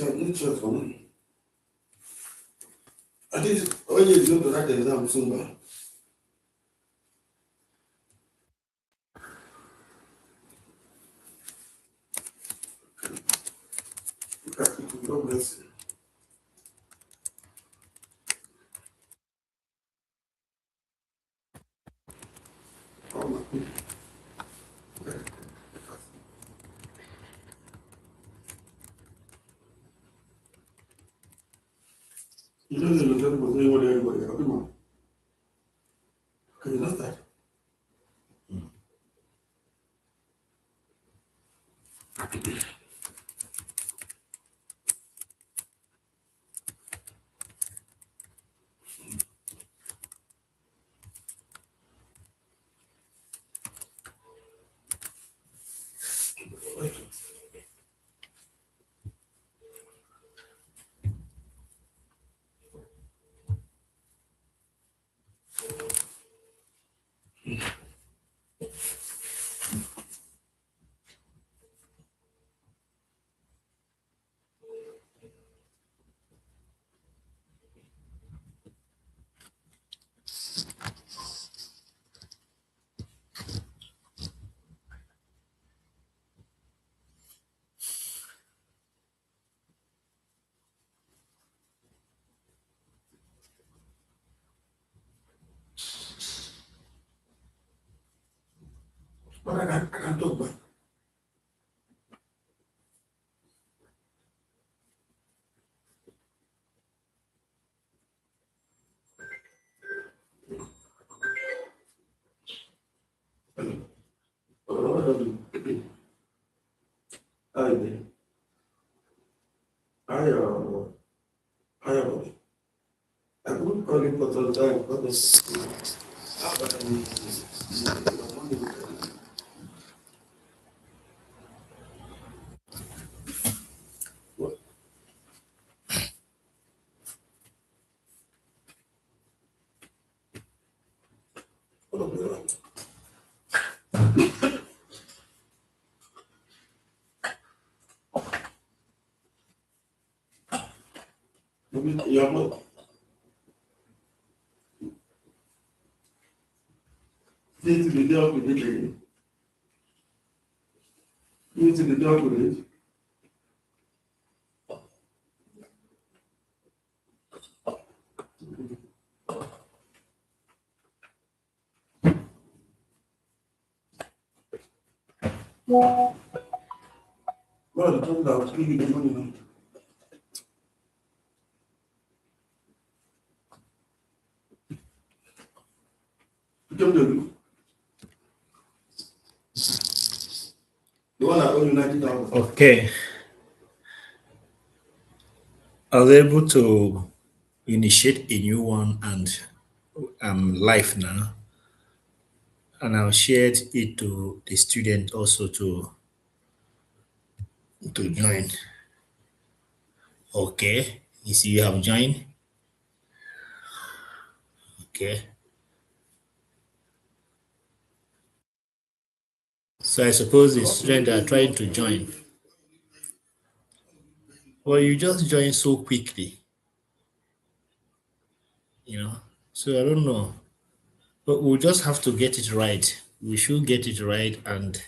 I think when you go to write the exam soon. God bless you. You don't know the was anyone everybody. Come on. Can you not start? But I can't talk back. I couldn't call him for some time because you are not. Need to be dealt with it again. Need to be dealt with it. Well, it turned out give you the money now. Come to the one that owe you 90,000. Okay. I was able to initiate a new one and I'm live now. And I'll share it to the student also to join. Okay. You see you have joined. Okay. So I suppose the students are trying to join. Well, you just joined so quickly, So I don't know. But we'll just have to get it right. We should get it right and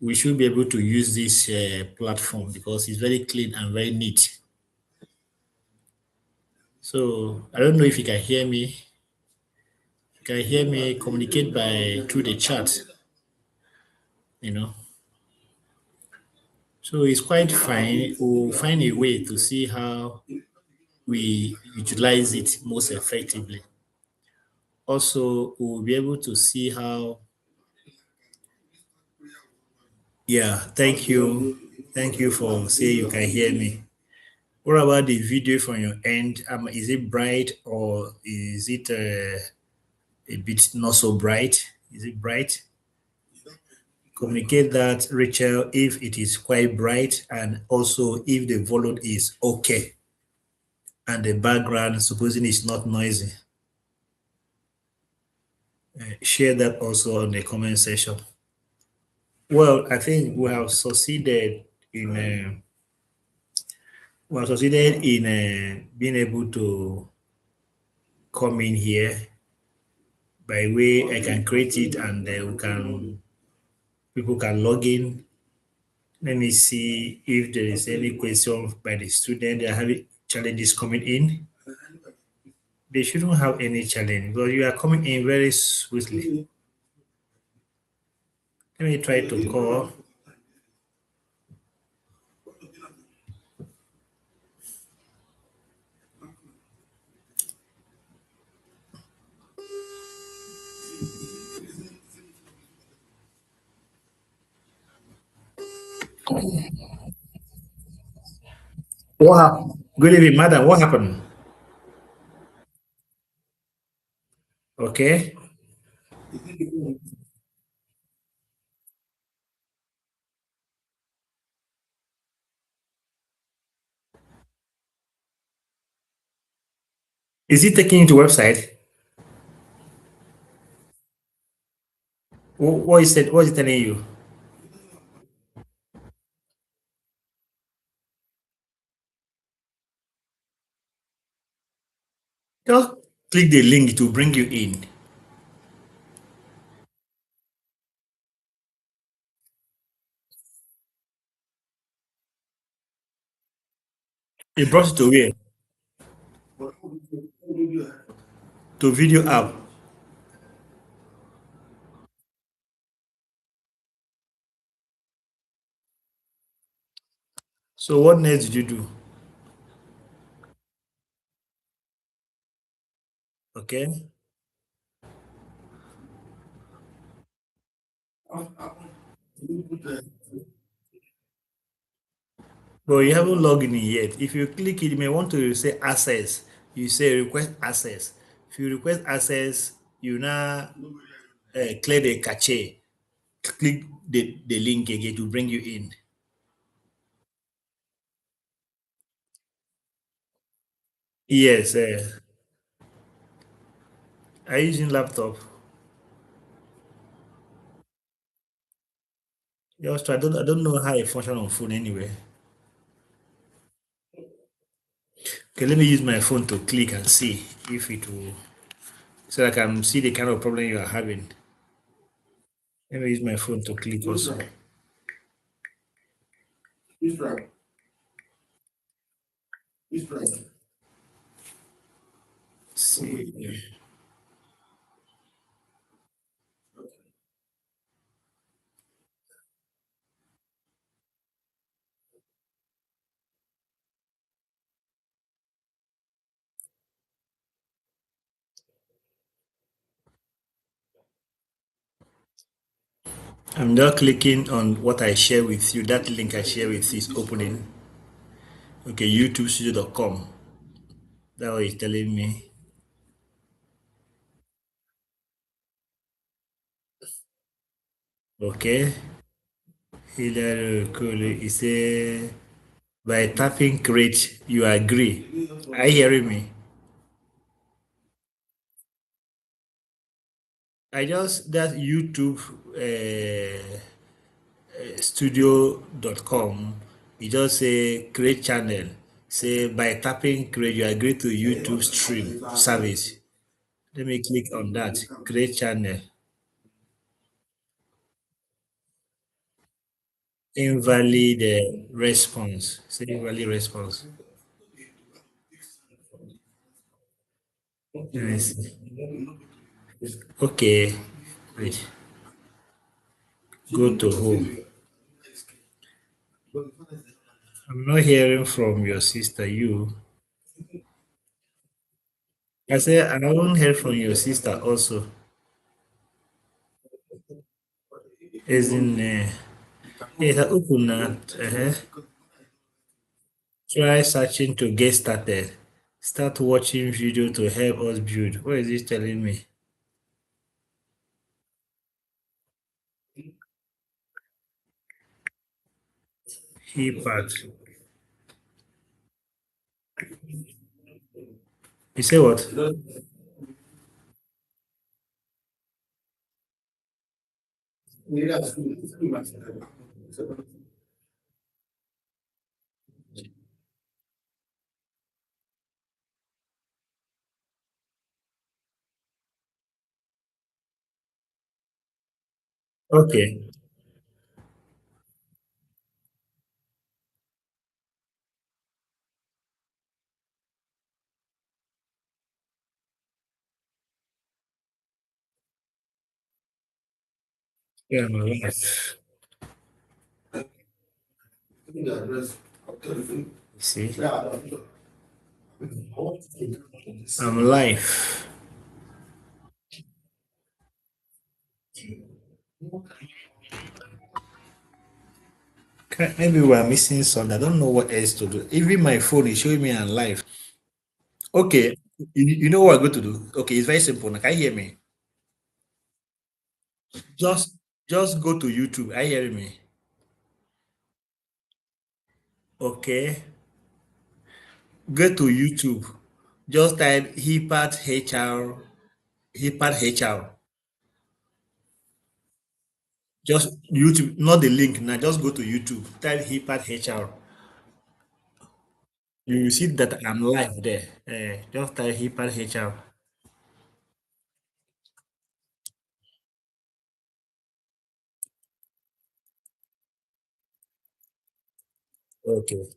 we should be able to use this platform because it's very clean and very neat. So I don't know if you can hear me. You can hear me, communicate through the chat. So it's quite fine. We'll find a way to see how we utilize it most effectively. Also, we'll be able to see how. Yeah, thank you. Thank you for saying you can hear me. What about the video from your end? Is it bright or is it a bit not so bright? Is it bright? Communicate that, Rachel, if it is quite bright and also if the volume is okay and the background, supposing it's not noisy. Share that also on the comment section. Well, I think we have succeeded in Well, succeeded in being able to come in here by way I can create it and we can people can log in. Let me see if there is any question by the student. They are having challenges coming in. They shouldn't have any challenge because you are coming in very swiftly. Let me try to call. What happened? Good evening, madam. What happened? Okay. Is it taking you to website? What is it? What is it telling you? Just click the link to bring you in. It brought you to where? To video app. So what next did you do? Okay. But you haven't logged in yet. If you click it, you may want to say access. You say request access. If you request access, you now clear the cache. Click the link again to bring you in. Yes, I using laptop. Just I don't know how it function on phone anyway. Okay, let me use my phone to click and see if it will, so I can see the kind of problem you are having. Let me use my phone to click also. See, I'm just clicking on what I share with you. That link I share with you is opening. Okay, YouTubestudio.com. That's what it's telling me. Okay. Hilary Kulu is a by tapping create, you agree. Are you hearing me? I just that YouTube studio.com. You just say create channel. Say by tapping create, you agree to YouTube stream service. Let me click on that. Create channel. Invalid response. Say invalid response. Let me see. Okay. Wait. Go to home. I'm not hearing from your sister. You. I said I haven't heard from your sister also. As in, yes, I open that. Try searching to get started. Start watching video to help us build. What is it telling me? He part. You say what? Okay. Yeah, my life. I think the address. I'll tell you. You see, Yeah, I'm live. Maybe we're missing something. I don't know what else to do. Even my phone is showing me I'm live. Okay, you know what I'm going to do? Okay, it's very simple. Now, can you hear me? Just just go to YouTube. Are you hearing me? Okay. Go to YouTube. Just type HIPAD HR. Just YouTube, not the link now. Just go to YouTube. Type HIPAD HR. You will see that I'm live there. Just type HIPAD HR. Okay.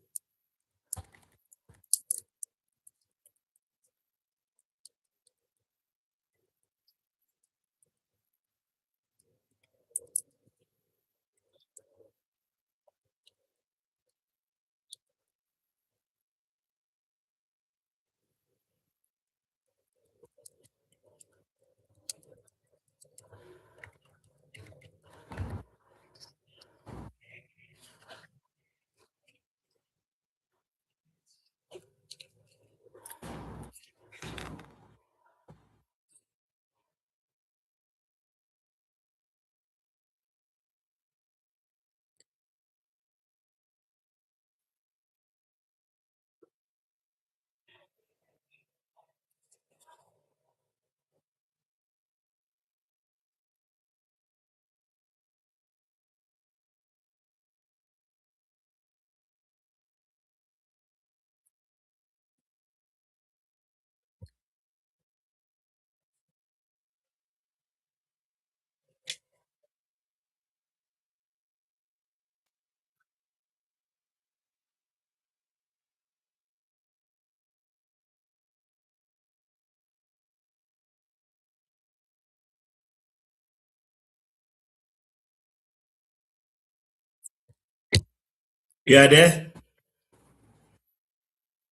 You are there?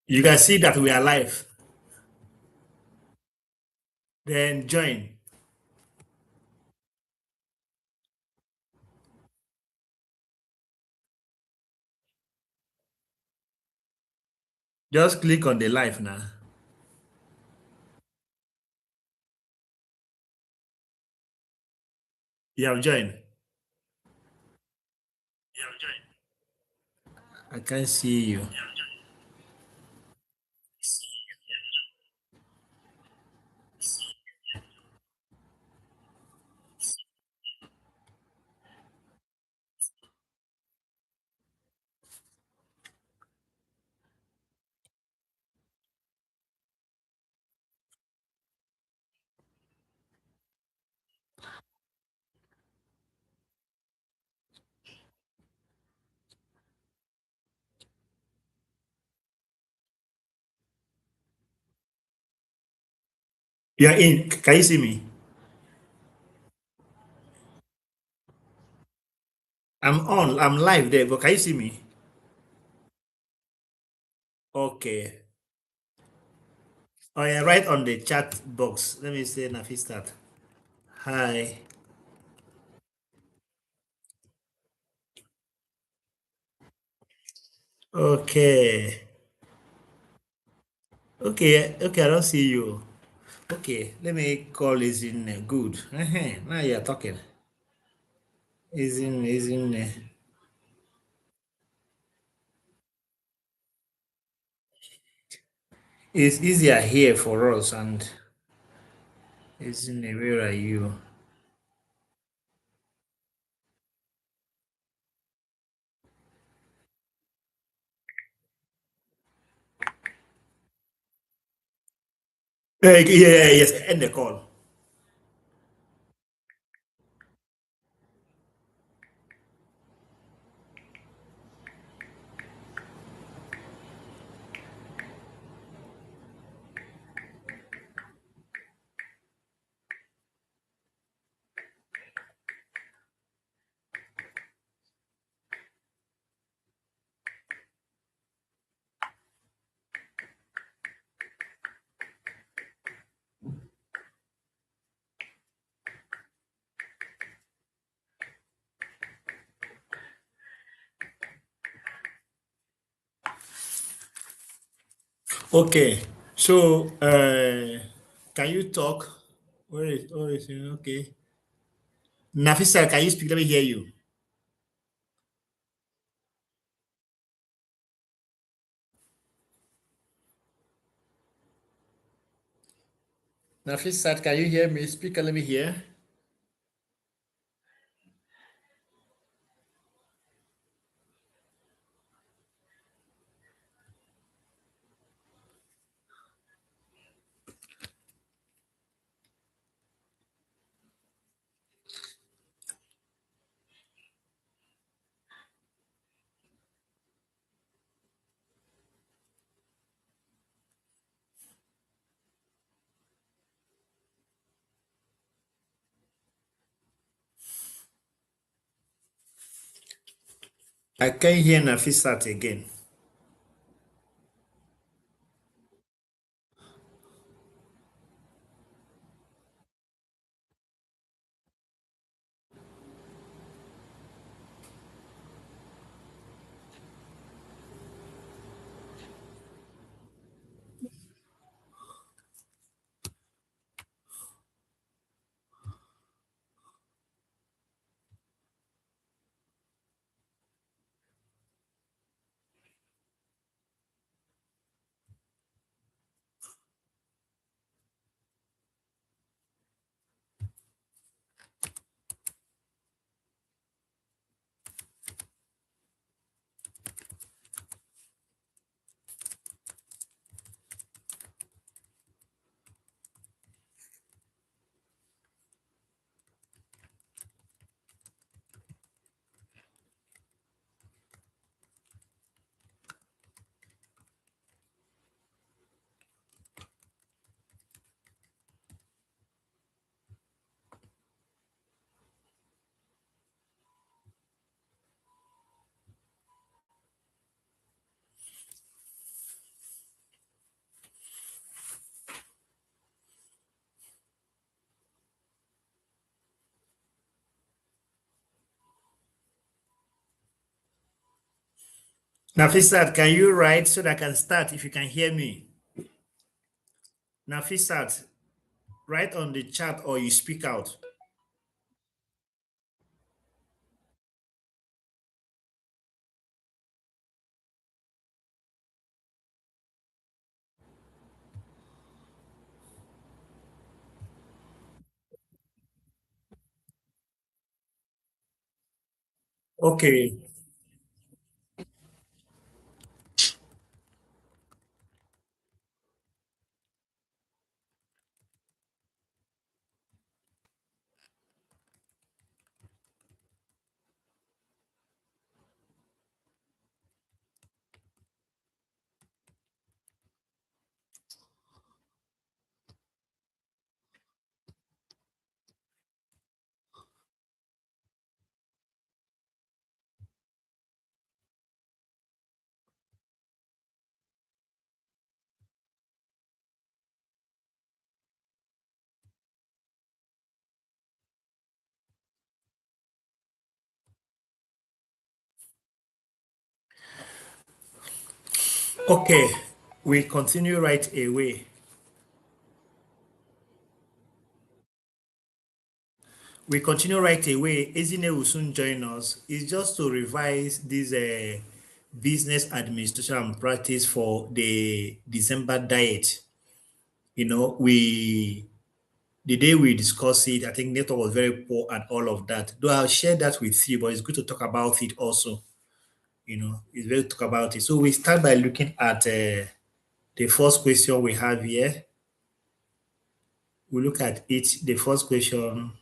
You can see that we are live. Then join. Just click on the live now. You have joined. I can't see you. You are in. Can you see me? I'm on. I'm live there, but can you see me? Okay. Oh yeah, right on the chat box. Let me say Nafi start. Hi. Okay. Okay. Okay. I don't see you. Okay. Let me call is in good. Now you're talking. Is in. It's easier here for us, and is in. Where are you? Yeah. Yes. End the call. Okay. So, can you talk? Where is it? Okay. Nafisa, can you speak? Let me hear you. Nafisa, can you hear me? Speaker, let me hear. I can't hear Nafisat again. Nafisat, can you write so that I can start if you can hear me? Nafisat, write on the chat or you speak out. Okay. Okay. We continue right away. We continue right away. Ezine will soon join us. It's just to revise this business administration and practice for the December diet. You know, we the day we discussed it, I think network was very poor and all of that. Though I'll share that with you, but it's good to talk about it also. You know, it's very to talk about it. So we start by looking at the first question we have here. We look at it. The first question.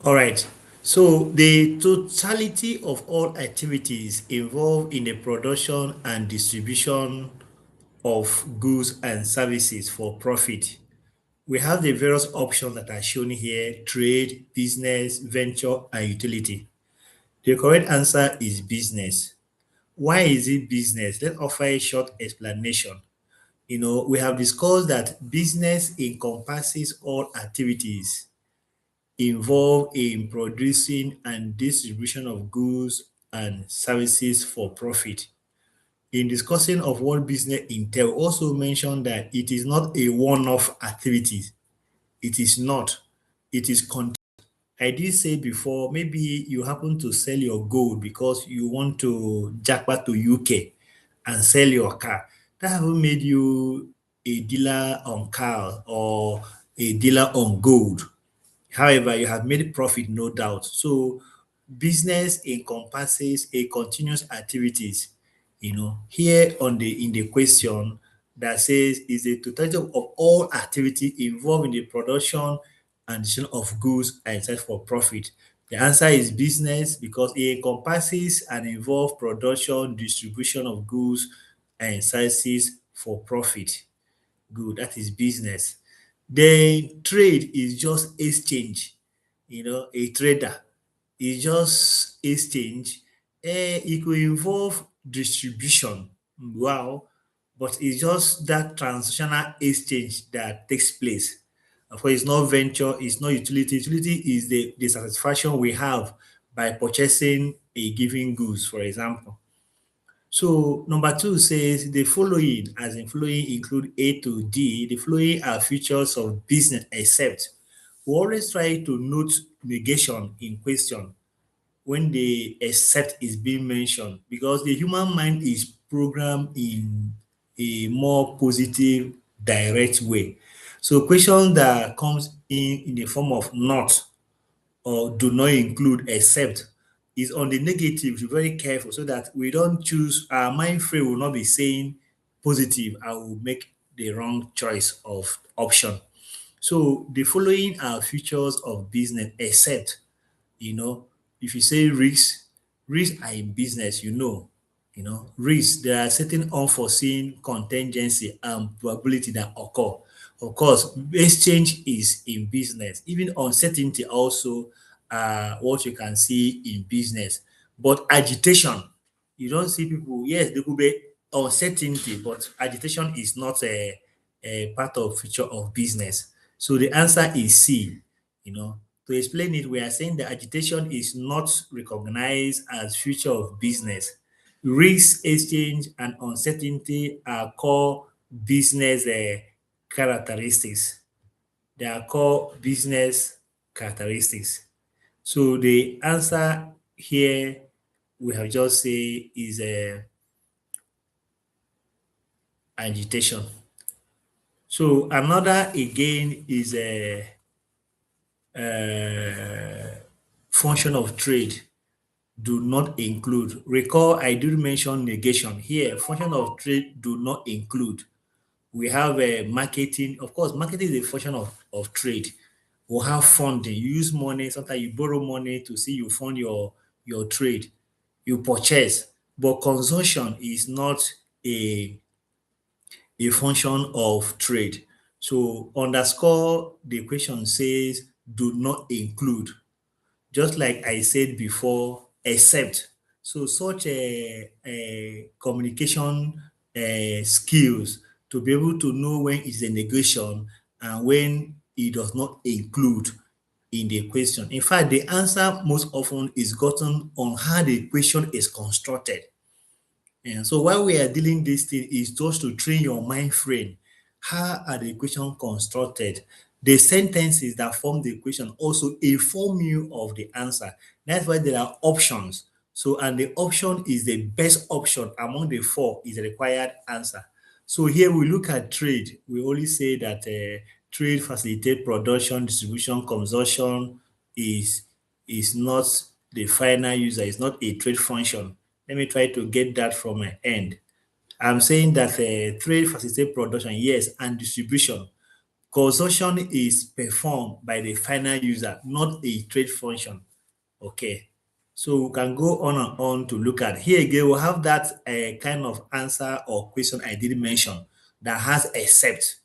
All right. So the totality of all activities involved in the production and distribution of goods and services for profit. We have the various options that are shown here: trade, business, venture, and utility. The correct answer is business. Why is it business? Let's offer a short explanation. You know, we have discussed that business encompasses all activities involved in producing and distribution of goods and services for profit. In discussing of what business entail, also mentioned that it is not a one-off activity. It is not. It is I did say before, maybe you happen to sell your gold because you want to jackpot to UK and sell your car. That haven't made you a dealer on car or a dealer on gold. However, you have made profit, no doubt. So business encompasses a continuous activities. Here on the in the question that says is the totality of all activity involved in the production and distribution of goods and services for profit. The answer is business because it encompasses and involve production, distribution of goods and services for profit. Good, that is business. Then trade is just exchange. A trader is just exchange. It could involve distribution. Wow. But it's just that transactional exchange that takes place. Of course, it's not venture, it's not utility. Utility is the satisfaction we have by purchasing a given goods, for example. So number two says the following, as in following include A to D, the following are features of business except. We always try to note negation in question when the except is being mentioned because the human mind is programmed in a more positive, direct way. So question that comes in the form of not or do not include except is on the negative. Be very careful so that we don't choose our mind frame will not be saying positive. I will make the wrong choice of option. So the following are features of business except if you say risks are in business, risks, there are certain unforeseen contingency and probability that occur. Of course, exchange is in business. Even uncertainty also what you can see in business. But agitation, you don't see people, yes, there could be uncertainty, but agitation is not a part of feature of business. So the answer is C. To explain it, we are saying that agitation is not recognized as future of business. Risk, exchange, and uncertainty are core business characteristics. They are core business characteristics. So the answer here we have just say is agitation. So another again is a function of trade do not include. Recall I did mention negation here. Function of trade do not include. We have marketing. Of course, marketing is a function of trade. We have funding. You use money. Sometimes you borrow money to see you fund your trade. You purchase, but consumption is not a a function of trade. So underscore the question says do not include. Just like I said before, except. So such a communication skills to be able to know when it's a negation and when it does not include in the question. In fact, the answer most often is gotten on how the question is constructed. And so while we are dealing this thing is just to train your mind frame. How are the equation constructed? The sentences that form the equation also inform you of the answer. That's why there are options. So, and the option is the best option among the four is the required answer. So here we look at trade. We only say that trade facilitate production, distribution, consumption is not the final user, is not a trade function. Let me try to get that from my end. I'm saying that trade facilitate production, yes, and distribution. Consumption is performed by the final user, not a trade function. Okay. So we can go on and on to look at here again. We'll have that kind of answer or question I didn't mention that has except.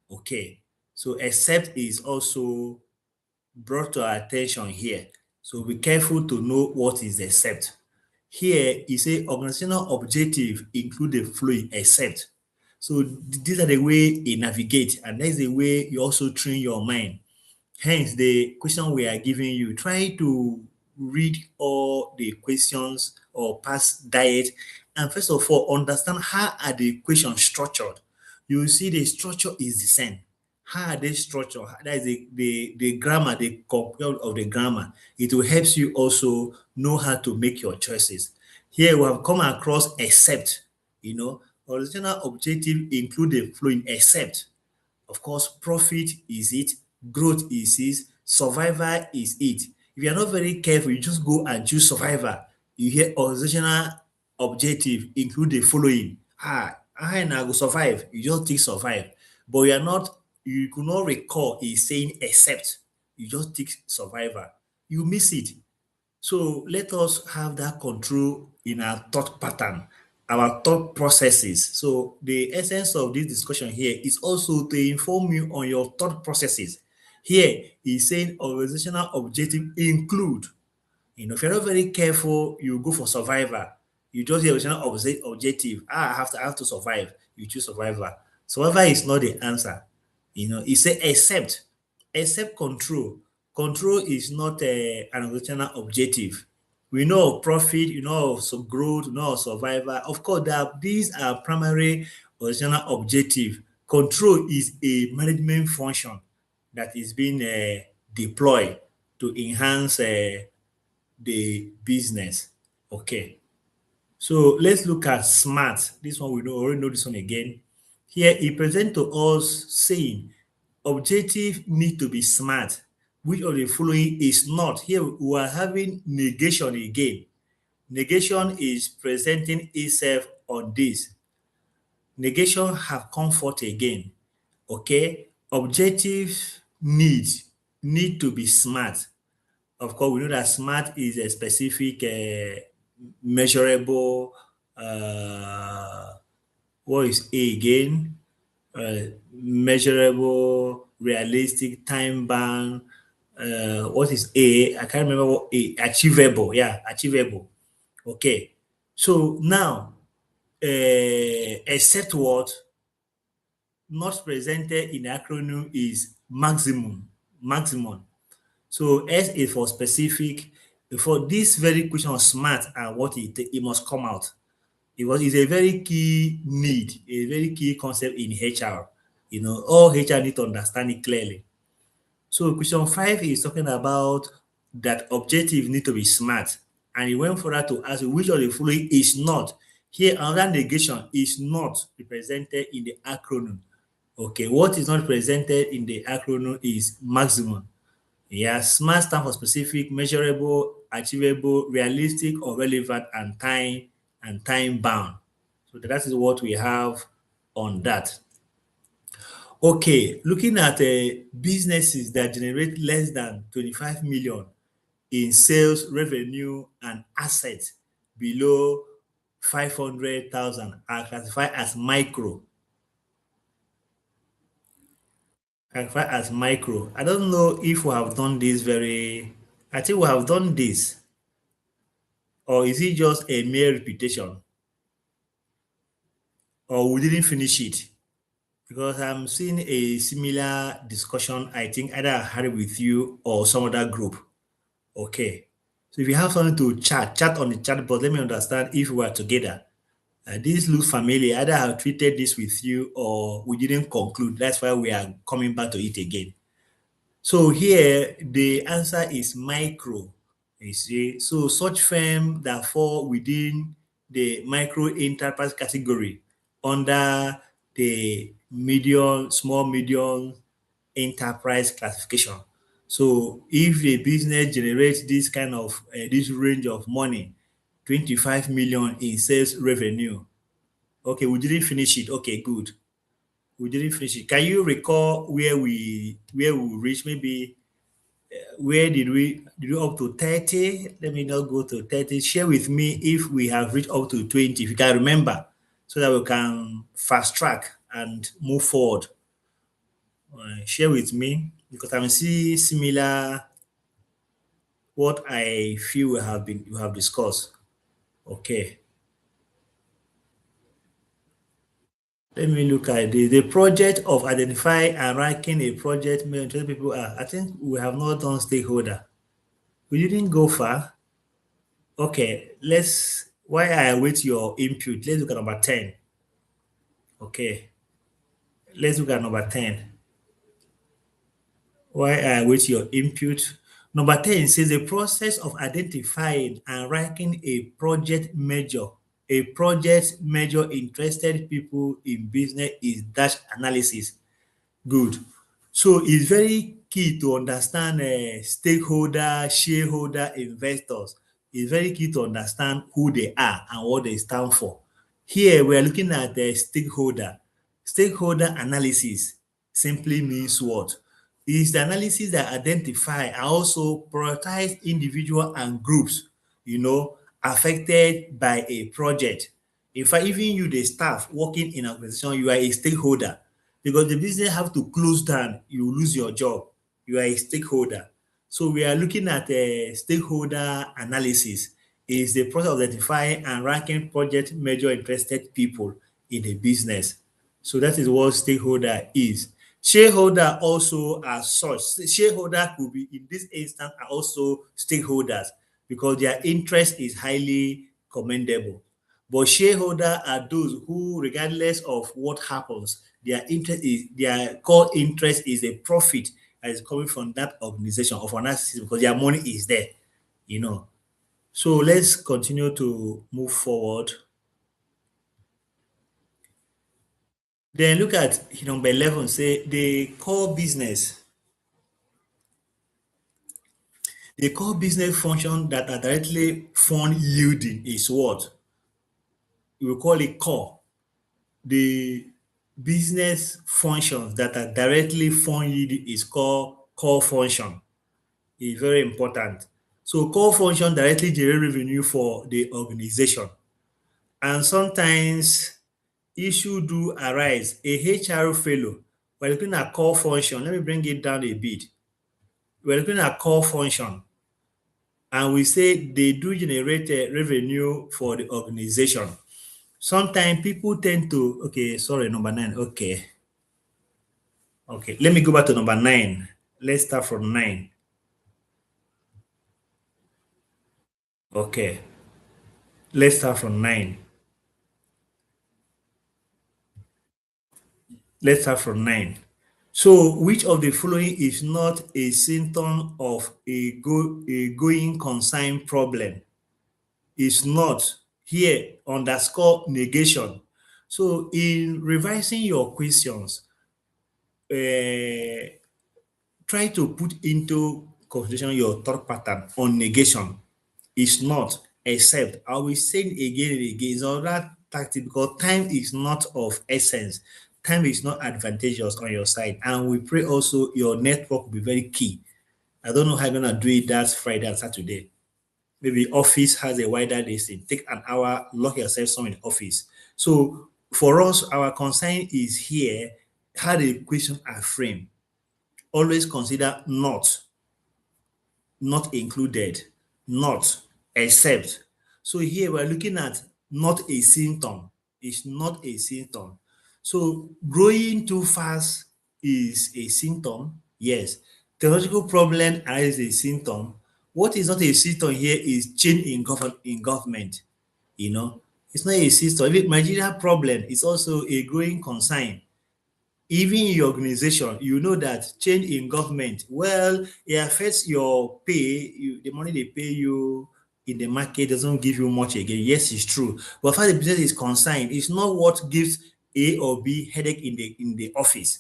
Okay. So except is also brought to our attention here. So be careful to know what is except. Here you say organizational objective include the following except. So these are the way you navigate, and that's the way you also train your mind. Hence, the question we are giving you, try to read all the questions or past diet, and first of all, understand how are the questions structured. You see the structure is the same. How are they structured? That is the grammar, the component of the grammar. It will help you also know how to make your choices. Here we have come across except, original objective include the following except. Of course, profit is it, growth is it, survival is it. If you're not very careful, you just go and choose survival. You hear organizational objective include the following. I now go survive. You just take survive. But you could not recall is saying except. You just take survivor. You miss it. So let us have that control in our thought pattern, our thought processes. So the essence of this discussion here is also to inform you on your thought processes. Here he's saying organizational objective include. If you're not very careful, you go for survivor. You just hear original objective. I have to survive. You choose survivor. Survivor is not the answer. It say except control. Control is not an original objective. We know of profit, growth, survivor. Of course, these are primary original objective. Control is a management function that is being deployed to enhance the business. Okay. So let's look at SMART. This one we already know this one again. Here he present to us saying objective need to be smart. Which of the following is not? Here we are having negation again. Negation is presenting itself on this. Negation have comfort again. Okay. Objective need to be smart. Of course, we know that SMART is a specific, measurable. What is A again? Measurable, realistic, time bound. What is A? I can't remember what A. Achievable. Yeah, achievable. Okay. So now, except what not presented in the acronym is maximum. Maximum. So S is for specific. For this very question of SMART and what it must come out. It's a very key need, a very key concept in HR. All HR need to understand it clearly. So question 5 is talking about that objective need to be smart. And he went further to ask which of the following is not. Here, another negation is not represented in the acronym. Okay, what is not presented in the acronym is maximum. Yeah, SMART stands for specific, measurable, achievable, realistic or relevant, and time bound. So that is what we have on that. Okay, looking at businesses that generate less than 25 million in sales, revenue, and assets below 500,000 are classified as micro. I don't know if we have done this I think we have done this. Or is it just a mere repetition? Or we didn't finish it? Because I'm seeing a similar discussion, I think either I had it with you or some other group. Okay. So if you have something to chat on the chat box, let me understand if we are together. This looks familiar. Either I have treated this with you or we didn't conclude. That's why we are coming back to it again. So here the answer is micro. You see, so such firm that fall within the micro enterprise category under the small medium enterprise classification. So if the business generates this kind of this range of money, 25 million in sales revenue. Okay, we didn't finish it. Okay, good. We didn't finish it. Can you recall where we reached? Maybe where did we up to 30? Let me not go to 30. Share with me if we have reached up to 20, if you can remember, so that we can fast track and move forward. Share with me because I'm seeing similar what I feel we have discussed. Okay. Let me look at the project of identify and ranking a project may interest people are. I think we have not done stakeholder. We didn't go far. Okay, let's while I await your input, let's look at number 10. Okay, let's look at number 10. While I await your input. Number 10 says the process of identifying and ranking a project measure interested people in business is dash analysis. Good. So it's very key to understand stakeholder, shareholder, investors. It's very key to understand who they are and what they stand for. Here we are looking at the stakeholder. Stakeholder analysis simply means what? Is the analysis that identify and also prioritize individual and groups, affected by a project. In fact, even you, the staff working in an organization, you are a stakeholder because the business have to close down, you lose your job. You are a stakeholder. So we are looking at a stakeholder analysis. Is the process of identifying and ranking project major interested people in a business. So that is what stakeholder is. Shareholder also as such. Shareholder could be in this instance are also stakeholders because their interest is highly commendable. But shareholder are those who, regardless of what happens, their core interest is a profit that is coming from that organization or from that system because their money is there, you know. So let's continue to move forward. Then look at number 11, say the core business. The core business function that are directly fund yielding is what? We will call it core. The business functions that are directly fund yielding is called core function. It's very important. So core function directly generate revenue for the organization. And sometimes issue do arise. A HR fellow, we're looking at core function. Let me bring it down a bit. We're looking at core function. And we say they do generate revenue for the organization. Sometimes people tend to, okay, sorry, number 9. Okay. Okay, let me go back to number 9. Let's start from 9. Okay, let's start from 9. Let's start from 9. So, which of the following is not a symptom of a going concern problem? Is not here underscore negation. So, in revising your questions, try to put into consideration your thought pattern on negation. Is not, except. I will say it again and again. It's another tactic because time is not of essence. Time is not advantageous on your side. And we pray also your network will be very key. I don't know how you're gonna do it that Friday and Saturday. Maybe office has a wider distance. Take an hour, lock yourself somewhere in the office. So for us, our concern is here how the questions are framed. Always consider not included, not, except. So here we're looking at not a symptom. It's not a symptom. So growing too fast is a symptom. Yes. Technological problem is a symptom. What is not a symptom here is change in government. It's not a symptom. Even Nigeria problem is also a growing concern. Even in your organization, you know that change in government, well, it affects your pay. The money they pay you in the market doesn't give you much again. Yes, it's true. But as far as the business is concerned, it's not what gives A or B headache in the office.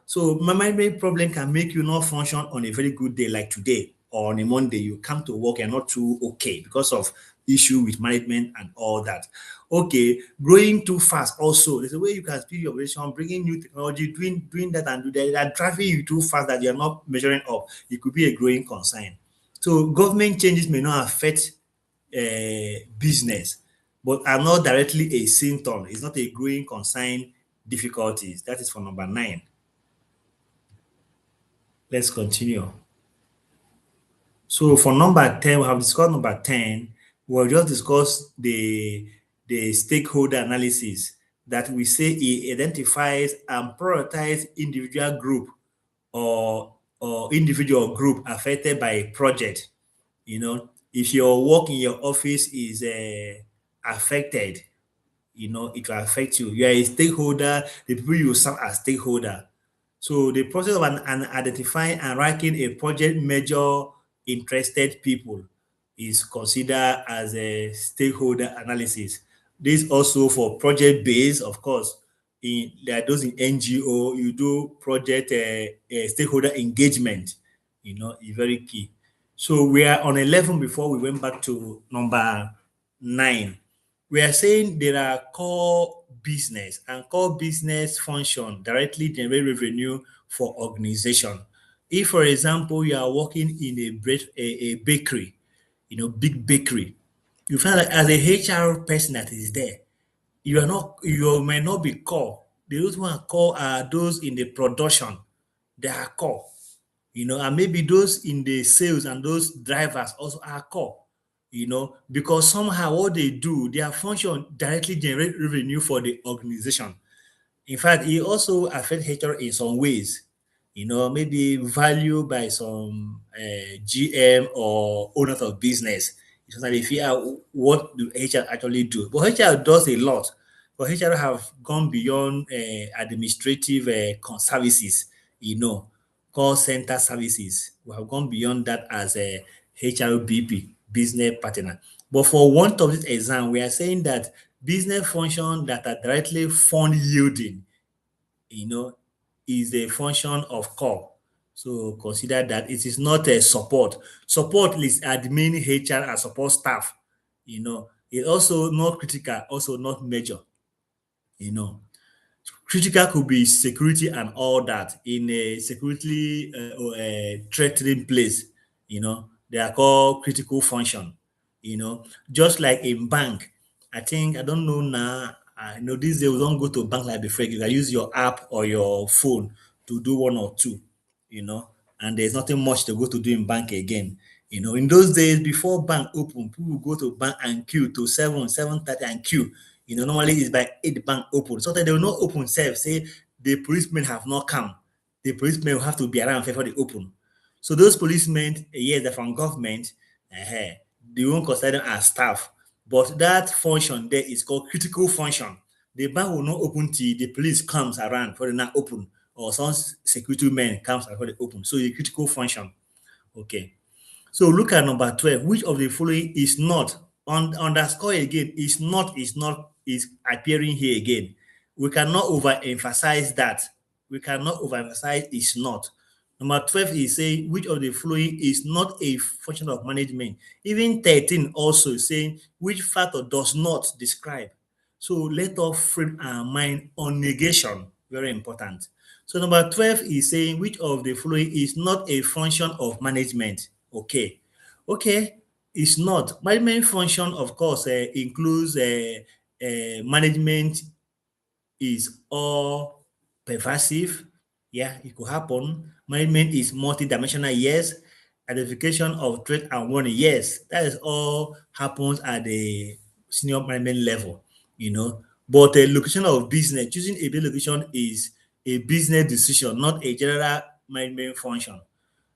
So my main problem can make you not function on a very good day like today or on a Monday. You come to work and not too okay because of issue with management and all that. Okay, growing too fast also. There's a way you can speed your operation, bringing new technology, doing that and do that. They are driving you too fast that you're not measuring up. It could be a growing concern. So government changes may not affect business, but are not directly a symptom. It's not a growing concern difficulties. That is for number 9. Let's continue. So for number 10, we have discussed number 10. We'll just discuss the stakeholder analysis. that we say it identifies and prioritizes individual group or individual group affected by a project. You know, if your work in your office is affected, you know, it will affect you. You are a stakeholder, the people you serve as stakeholder. So the process of identifying and ranking a project major interested people is considered as a stakeholder analysis. This also for project based, of course. There are those in NGO, you do project stakeholder engagement, you know, is very key. So we are on 11 before we went back to number 9. We are saying there are core business and core business function directly generate revenue for organization. If, for example, you are working in a bakery, you know, big bakery, you find that as a HR person that is there, you may not be core. Those who are core are those in the production. They are core, you know, and maybe those in the sales and those drivers also are core, you know, because somehow what they do, their function directly generate revenue for the organization. In fact, it also affects HR in some ways, you know, maybe value by some GM or owners of business. It's like they figure out what do HR actually do. But HR does a lot. But HR have gone beyond administrative services, you know, call center services. We have gone beyond that as a HRBP, business partner. But for one of this exam, we are saying that business functions that are directly fund yielding, you know, is a function of core. So consider that it is not a support. Support is admin, HR, and support staff. You know, it also not critical, also not major. You know, critical could be security and all that in a security or a threatening place. You know, they are called critical function. You know, just like in bank, I think I don't know now. I know these days we don't go to bank like before. You can use your app or your phone to do one or two. You know, and there's nothing much to go to do in bank again. You know, in those days before bank open, people go to bank and queue to 7:30 and queue. You know, normally it's by 8 the bank open. Sometimes they will not open self, say the policemen have not come. The policemen will have to be around before they open. So those policemen, yes, they're from government, they won't consider them as staff. But that function there is called critical function. The bank will not open till the police comes around for the not open, or some security men comes before they open. So the critical function. Okay. So look at number 12. Which of the following is not underscore again is appearing here again. We cannot overemphasize that. We cannot overemphasize is not. Number 12 is saying which of the following is not a function of management. Even 13 also is saying which factor does not describe. So let us frame our mind on negation. Very important. So number 12 is saying which of the following is not a function of management. Okay. Okay. It's not. Management function, of course, includes management is all pervasive. Yeah, it could happen. Management is multidimensional. Yes. Identification of threat and warning. Yes. That is all happens at the senior management level, you know. But the location of business, choosing a business location is a business decision, not a general management function.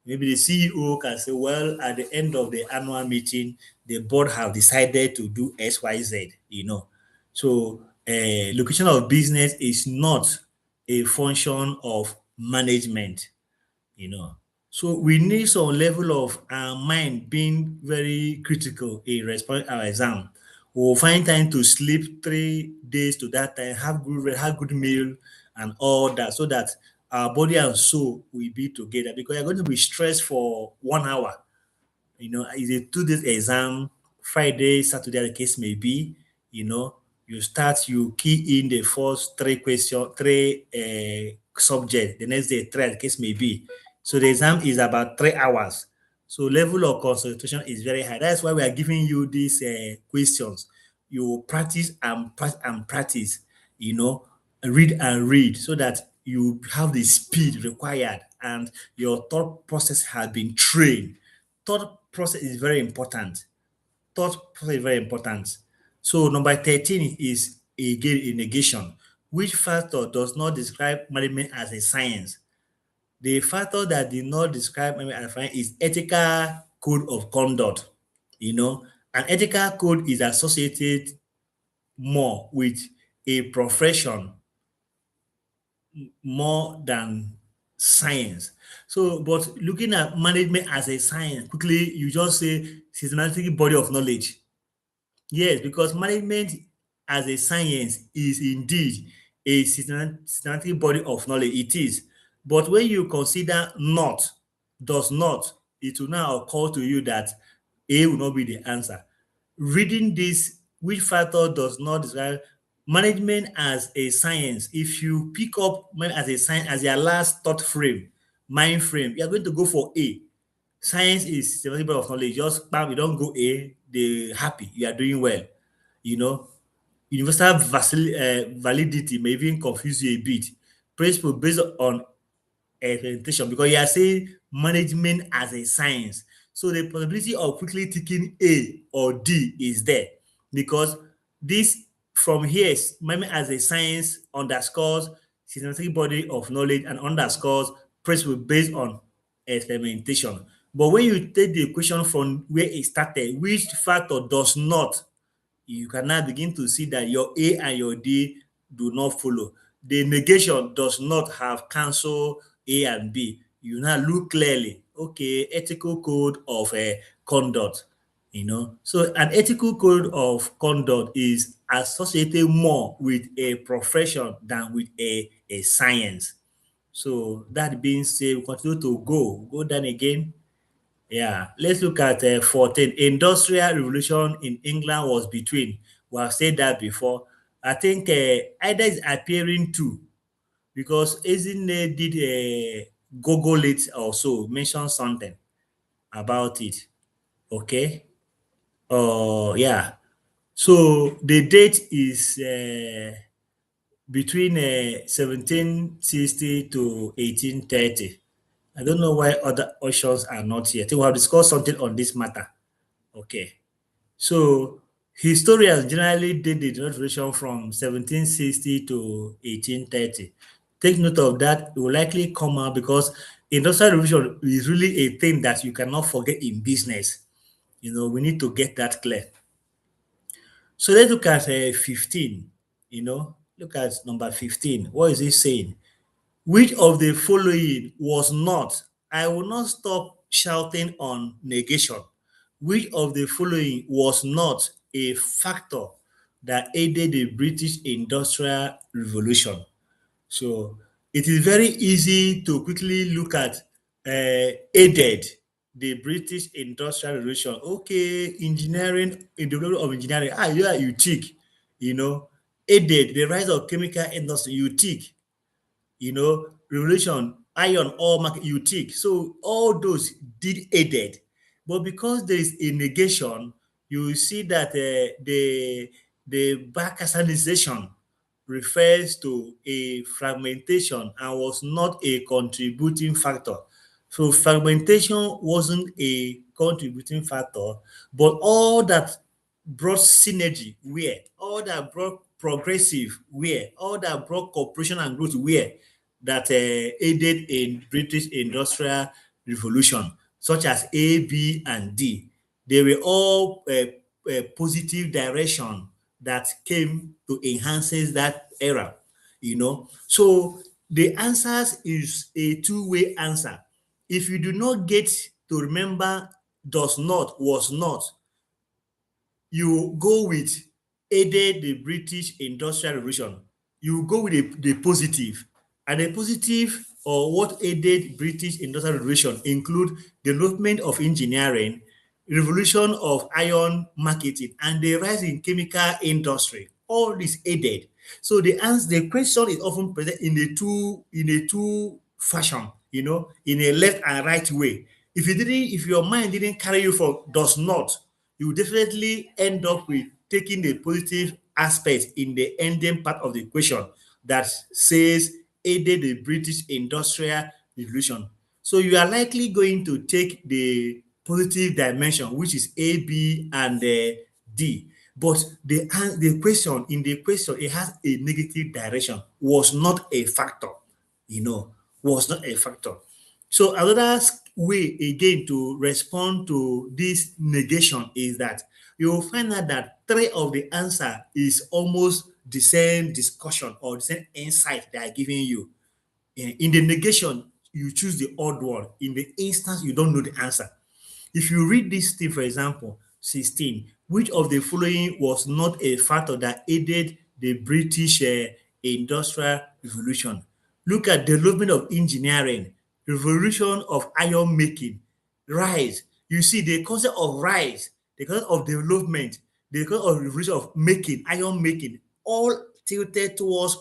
Maybe the CEO can say, well, at the end of the annual meeting, the board have decided to do XYZ, you know. So location of business is not a function of management, you know. So we need some level of our mind being very critical in responding to our exam. We'll find time to sleep 3 days to that time, have good meal and all that, so that our body and soul will be together, because you're going to be stressed for 1 hour. You know, it's a 2 days exam, Friday, Saturday, the case may be, you know, you key in the first three subject, the next day, three, the case may be. So the exam is about 3 hours. So level of concentration is very high. That's why we are giving you these questions. You practice and practice and practice, you know, read and read so that you have the speed required and your thought process has been trained. Thought process is very important. Thought process is very important. So number 13 is again a negation. Which factor does not describe management as a science? The factor that did not describe management as a science is ethical code of conduct. You know, an ethical code is associated more with a profession more than science. So, but looking at management as a science, quickly you just say systematic body of knowledge. Yes, because management as a science is indeed a systematic body of knowledge. It is. But when you consider not, does not, it will now occur to you that A will not be the answer. Reading this, which factor does not describe management as a science? If you pick up management as a science as your last thought frame, mind frame, you're going to go for A. Science is systematic body of knowledge. Just bam, you don't go A, they happy, you are doing well. You know, universal validity may even confuse you a bit. Principle based on experimentation, because you are saying management as a science. So the possibility of quickly ticking A or D is there, because this from here is management as a science underscores systematic body of knowledge and underscores principle based on experimentation. But when you take the equation from where it started, which factor does not, you can now begin to see that your A and your D do not follow. The negation does not have cancel A and B. You now look clearly, okay, ethical code of conduct, you know. So an ethical code of conduct is associated more with a profession than with a science. So that being said, we continue to go down again. Yeah, let's look at 14. Industrial revolution in England was between. We have said that before. I think either is appearing too, because Ezine did Google it or so, mention something about it. Okay. Yeah. So the date is between 1760 to 1830. I don't know why other options are not here. I think we have discussed something on this matter. Okay. So historians generally date the revolution from 1760 to 1830. Take note of that. It will likely come out because industrial revolution is really a thing that you cannot forget in business. You know, we need to get that clear. So let's look at 15. You know, look at number 15. What is it saying? Which of the following was not? I will not stop shouting on negation. Which of the following was not a factor that aided the British Industrial Revolution? So it is very easy to quickly look at aided the British Industrial Revolution. Okay, engineering, in the development of engineering, yeah, you tick, you know, aided the rise of chemical industry, you tick, you know, revolution, iron ore market, you tick. So all those did aided. But because there is a negation, you see that the Balkanization refers to a fragmentation and was not a contributing factor. So fragmentation wasn't a contributing factor, but all that brought synergy where, all that brought progressive where, all that brought cooperation and growth where, that aided in British Industrial Revolution, such as A, B, and D. They were all positive direction that came to enhances that era, you know. So the answers is a two-way answer. If you do not get to remember does not, was not, you go with aided the British Industrial Revolution. You go with the positive. And the positive or what aided British Industrial Revolution include development of engineering, revolution of iron marketing, and the rise in chemical industry. All this aided. So the answer, the question is often presented in a two fashion, you know, in a left and right way. If your mind didn't carry you for does not, you definitely end up with taking the positive aspect in the ending part of the equation that says aided the British Industrial Revolution. So you are likely going to take the positive dimension, which is A, B, and D. But the question, in the question, it has a negative direction, was not a factor, was not a factor. So another way again to respond to this negation is that you'll find out that three of the answer is almost the same discussion or the same insight they are giving you. In the negation, you choose the odd one. In the instance, you don't know the answer. If you read this thing, for example, 16, which of the following was not a factor that aided the British Industrial Revolution? Look at development of engineering, revolution of iron making, rise. You see the concept of rise, the concept of development, the concept of revolution of making, iron making, all tilted towards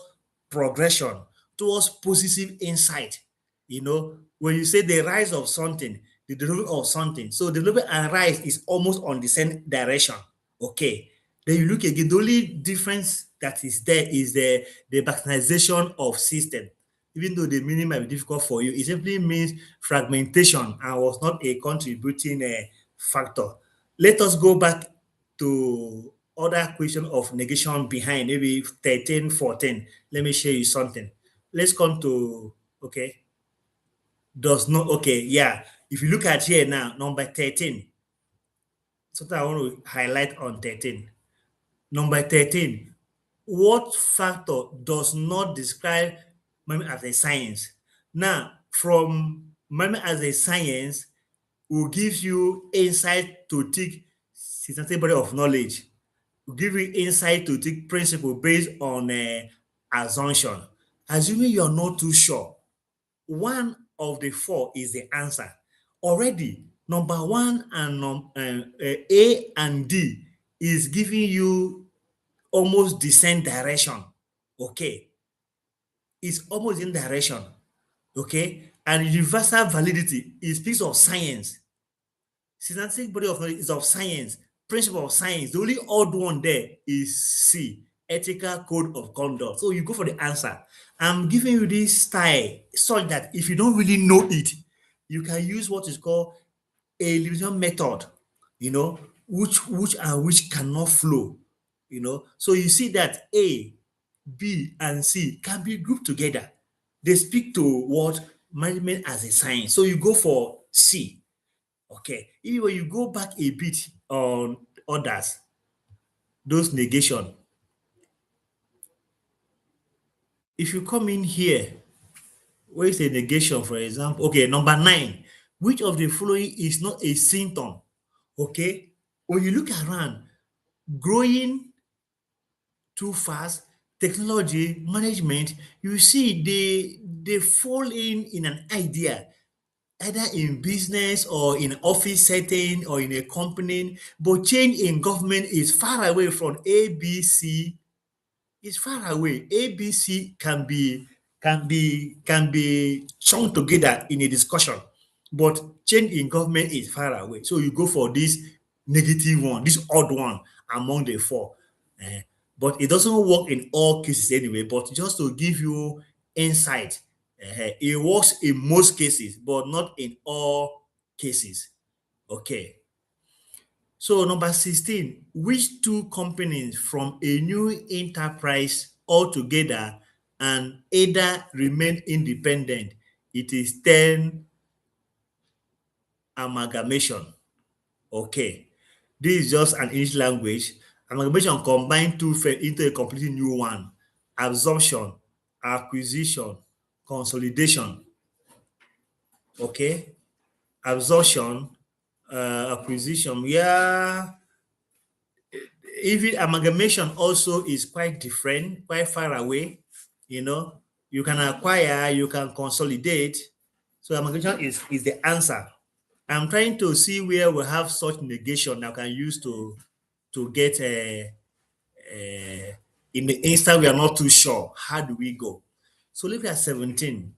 progression, towards positive insight. When you say the rise of something, the development of something, so development and rise is almost on the same direction. Okay. Then you look again, the only difference that is there is the balkanization of system. Even though the meaning might be difficult for you, it simply means fragmentation and was not a contributing factor. Let us go back to other question of negation behind, maybe 13, 14. Let me show you something. Let's come to, okay, does not, okay, yeah. If you look at here now, number 13, something I want to highlight on 13. Number 13, what factor does not describe memory as a science? Now, from memory as a science will give you insight to take systematic body of knowledge, will give you insight to take principle based on assumption. Assuming you're not too sure, one of the four is the answer. Already, number one and A and D is giving you almost the same direction. Okay, it's almost in direction. Okay, and universal validity is piece of science. Systematic body of knowledge is of science, principle of science. The only odd one there is C, ethical code of conduct. So you go for the answer. I'm giving you this style so that if you don't really know it, you can use what is called a elimination method, which cannot flow. So you see that A, B, and C can be grouped together. They speak to what management as a science. So you go for C. Okay. Even when you go back a bit on others, those negation. If you come in here, where is a negation, for example? Okay, number 9. Which of the following is not a symptom? Okay. When you look around, growing too fast, technology, management, you see they fall in an idea, either in business or in office setting or in a company, but change in government is far away from ABC. It's far away. ABC can be chunked together in a discussion, but change in government is far away. So you go for this negative one, this odd one among the four. Eh, but it doesn't work in all cases anyway. But just to give you insight, it works in most cases, but not in all cases. Okay. So number 16, which two companies from a new enterprise altogether and either remain independent? It is 10 amalgamation. Okay. This is just an English language. Amalgamation combine two into a completely new one. Absorption, acquisition, consolidation. Okay. Absorption, acquisition. Yeah. Even amalgamation also is quite different, quite far away. You can acquire, you can consolidate. So amalgamation is the answer. I'm trying to see where we have such negation I can use to get in the instance we are not too sure. How do we go? So look at 17.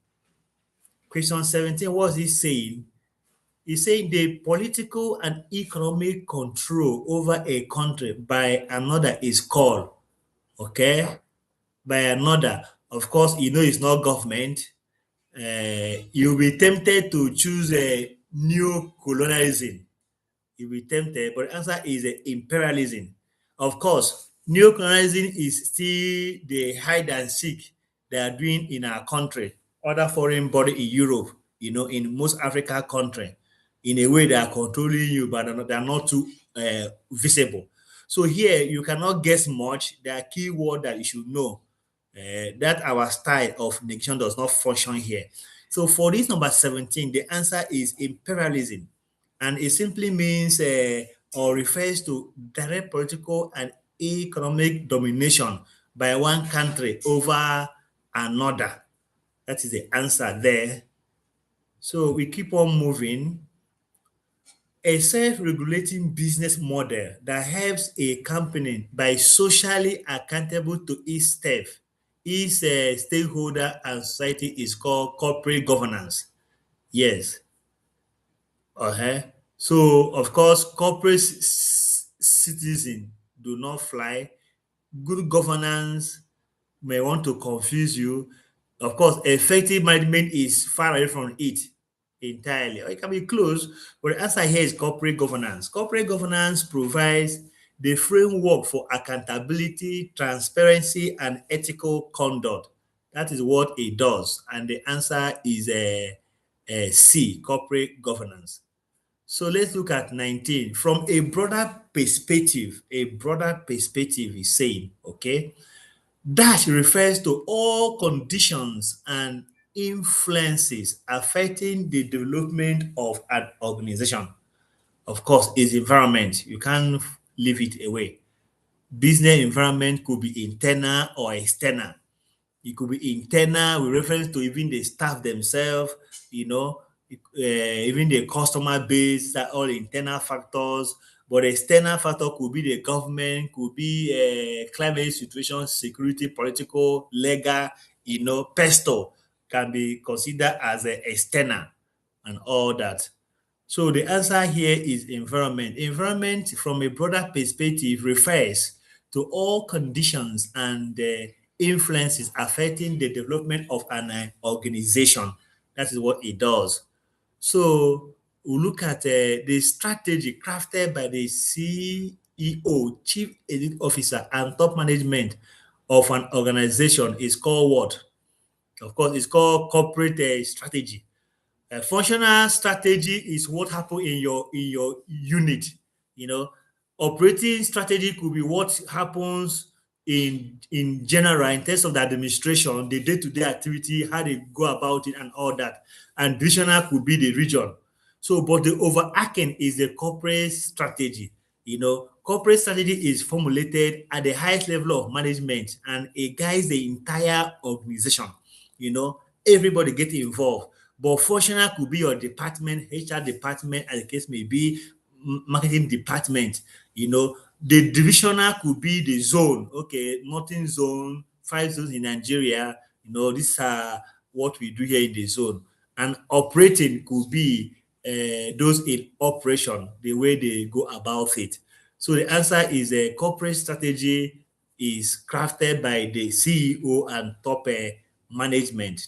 Question 17, what is he saying? He's saying the political and economic control over a country by another is called, okay, by another. Of course, it's not government. You'll be tempted to choose a neo-colonialism. You'll be tempted, but the answer is imperialism. Of course, neo-colonizing is still the hide and seek they are doing in our country, other foreign body in Europe, in most African country. In a way, they are controlling you, but they are not too visible. So here, you cannot guess much. There are key words that you should know. That our style of negation does not function here. So for this number 17, the answer is imperialism. And it simply means or refers to direct political and economic domination by one country over another. That is the answer there. So we keep on moving. A self-regulating business model that helps a company by socially accountable to its stakeholder and society is called corporate governance. Yes. So, of course, corporate citizen do not fly. Good governance may want to confuse you. Of course, effective management is far away from it entirely. Or it can be close, but the answer here is corporate governance. Corporate governance provides the framework for accountability, transparency, and ethical conduct. That is what it does. And the answer is C, corporate governance. So let's look at 19. From a broader perspective is saying, okay, that refers to all conditions and influences affecting the development of an organization. Of course, its environment. You can't leave it away. Business environment could be internal or external. It could be internal with reference to even the staff themselves, even the customer base, that all internal factors. But the external factor could be the government, could be climate situation, security, political, legal, pesto can be considered as external and all that. So the answer here is environment. Environment, from a broader perspective, refers to all conditions and influences affecting the development of an organization. That is what it does. So we look at the strategy crafted by the CEO, Chief Executive Officer, and top management of an organization is called what? Of course, it's called corporate strategy. A functional strategy is what happen in your unit. You know, operating strategy could be what happens in general in terms of the administration, the day-to-day activity, how they go about it, and all that. And divisional could be the region. So, but the overarching is the corporate strategy. Corporate strategy is formulated at the highest level of management and it guides the entire organization. Everybody get involved. But functional could be your department, HR department, as the case may be, marketing department. The divisional could be the zone. Okay, northern zone, 5 zones in Nigeria. These are what we do here in the zone. And operating could be those in operation, the way they go about it. So the answer is a corporate strategy is crafted by the CEO and top management.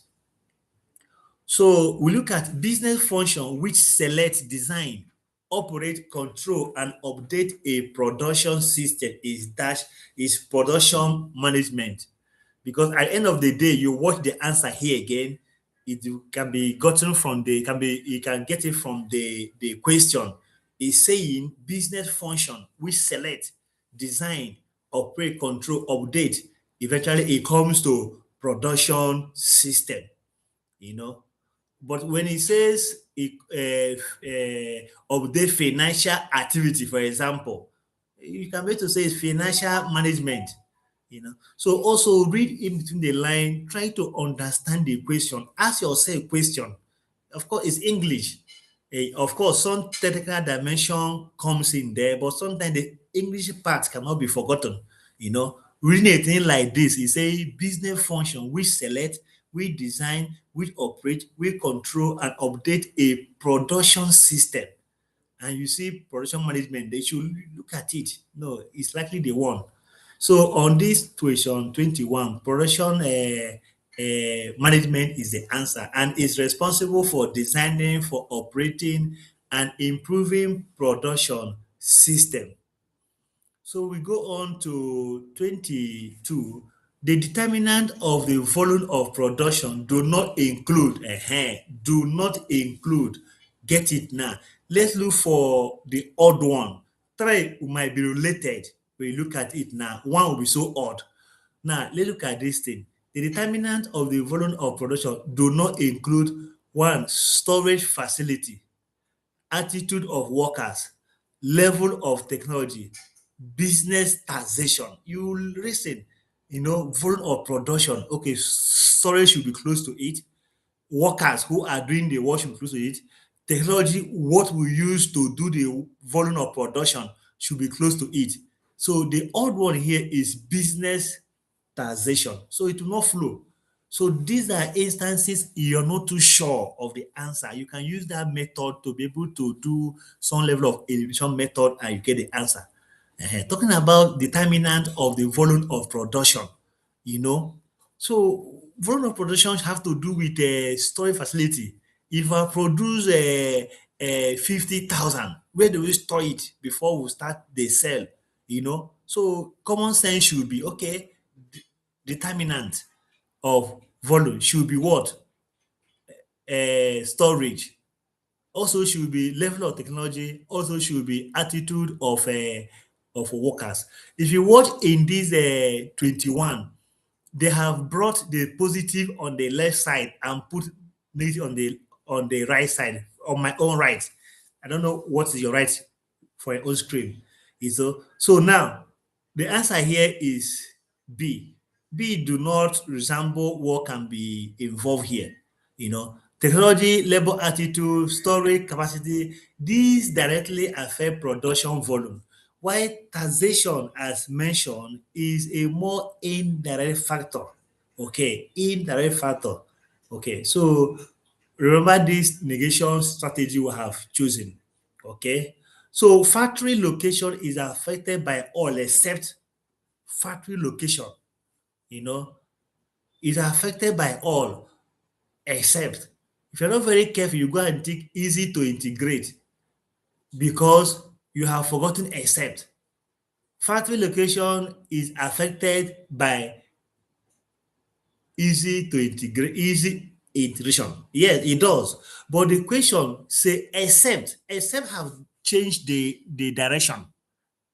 So we look at business function which select, design, operate, control, and update a production system is production management. Because at the end of the day, you watch the answer here again, it can be gotten from you can get it from the question. It's saying business function which select, design, operate, control, update. Eventually it comes to production system, you know. But when it says of the financial activity, for example, you can be able to say it's financial management. So also read in between the line, try to understand the question. Ask yourself a question. Of course, it's English. Of course, some technical dimension comes in there, but sometimes the English part cannot be forgotten. Reading a thing like this, it say business function, we select, we design, we operate, we control and update a production system. And you see production management, they should look at it. No, it's likely the one. So on this question 21, production management is the answer and is responsible for designing, for operating, and improving production system. So we go on to 22. The determinant of the volume of production do not include, do not include, get it now. Let's look for the odd one. Three might be related when you look at it now. One will be so odd. Now, let's look at this thing. The determinant of the volume of production do not include one, storage facility, attitude of workers, level of technology, business taxation. You will listen, volume of production. Okay, storage should be close to it. Workers who are doing the work should be close to it. Technology, what we use to do the volume of production should be close to it. So the odd one here is business taxation. So it will not flow. So these are instances you're not too sure of the answer. You can use that method to be able to do some level of elimination method and you get the answer. Talking about determinant of the volume of production, you know. So volume of production have to do with storage facility. If I produce 50,000, where do we store it before we start the sell? So common sense should be okay. Determinant of volume should be what? Storage. Also should be level of technology, also should be attitude of workers. If you watch in this 21, they have brought the positive on the left side and put negative on the right side, on my own right. I don't know what is your right for your own screen. So now the answer here is B. B do not resemble what can be involved here. Technology, labor attitude, storage capacity, these directly affect production volume. While taxation, as mentioned, is a more indirect factor. Okay, indirect factor. Okay, so remember this negation strategy we have chosen. Okay, so factory location is affected by all except factory location, you know, is affected by all except if you're not very careful, you go and think easy to integrate because you have forgotten except. Factory location is affected by easy integration. Yes, it does. But the question say except have changed the direction.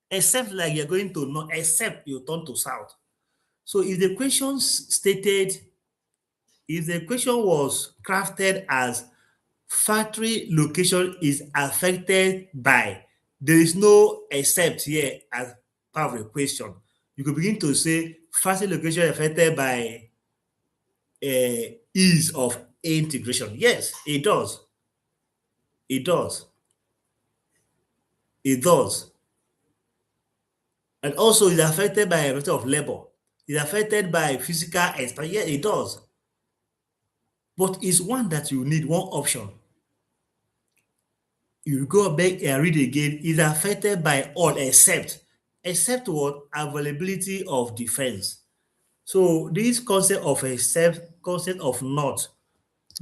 Except like you're going to north, except you turn to south. So if the question was crafted as factory location is affected by, there is no except here as part of the question. You could begin to say factory location affected by ease of integration. Yes, it does. It does. It does. And also it's affected by a matter of labor. It's affected by physical expansion. Yeah, it does. But it's one that you need, one option. You go back and read again, is affected by all except what? Availability of defense. So this concept of except, concept of not,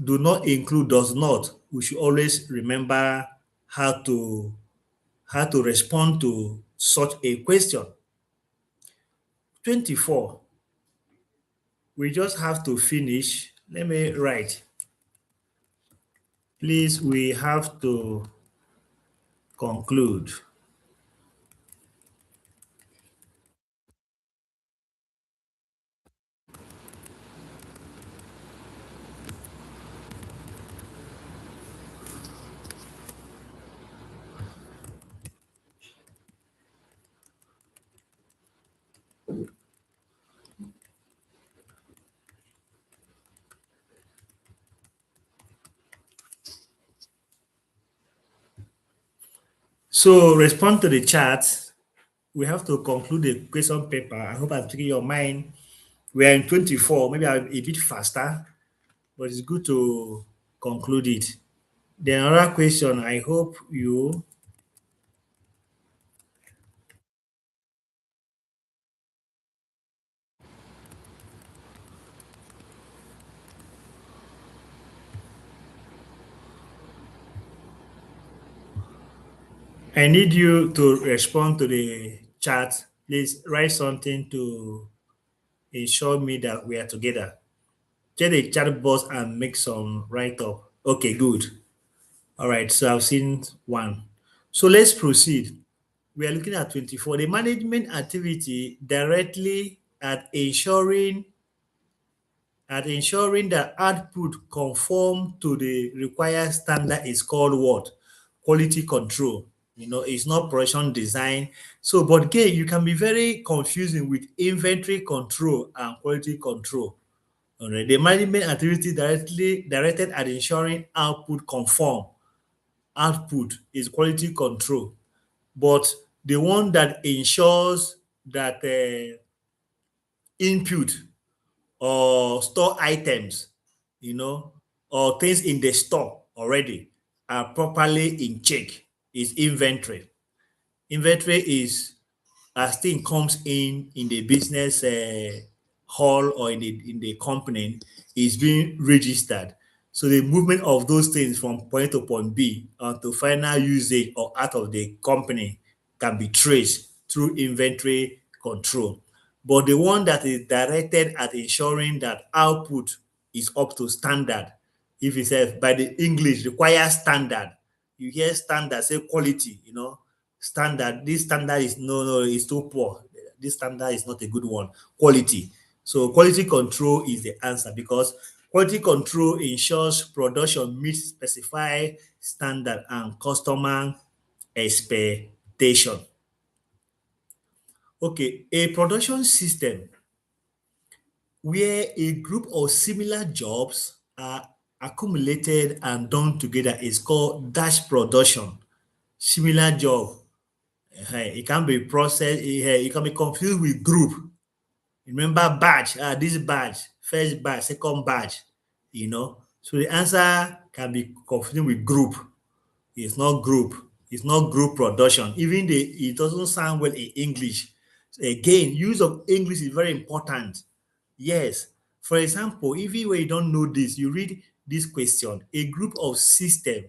do not include, does not. We should always remember how to respond to such a question. 24. We just have to finish. Let me write. Please, we have to conclude. So respond to the chat. We have to conclude the question paper. I hope I've taken your mind. We are in 24. Maybe I'm a bit faster, but it's good to conclude it. Then another question. I hope you. I need you to respond to the chat, please write something to ensure me that we are together. Check the chat box and make some write up. Okay, good. All right, so I've seen one. So let's proceed. We are looking at 24. The management activity directly at ensuring that output conform to the required standard is called what? Quality control. It's not production design. So, but again, you can be very confusing with inventory control and quality control. All right. The management activity directly directed at ensuring output conform. Output is quality control, but the one that ensures that input or store items, you know, or things in the store already are properly in check is inventory. Inventory is as thing comes in the business hall or in the company is being registered. So the movement of those things from point to point B to final usage or out of the company can be traced through inventory control. But the one that is directed at ensuring that output is up to standard, if it says by the English requires standard, you hear standard, say quality, standard. This standard is no, it's too poor. This standard is not a good one. Quality. So quality control is the answer because quality control ensures production meets specified standard and customer expectation. Okay, a production system where a group of similar jobs are accumulated and done together is called dash production. Similar job. It can be processed, it can be confused with group. Remember batch, this batch, first batch, second batch, So the answer can be confusing with group. It's not group. It's not group production. Even it doesn't sound well in English. So again, use of English is very important. Yes. For example, even when you don't know this, you read this question: a group of system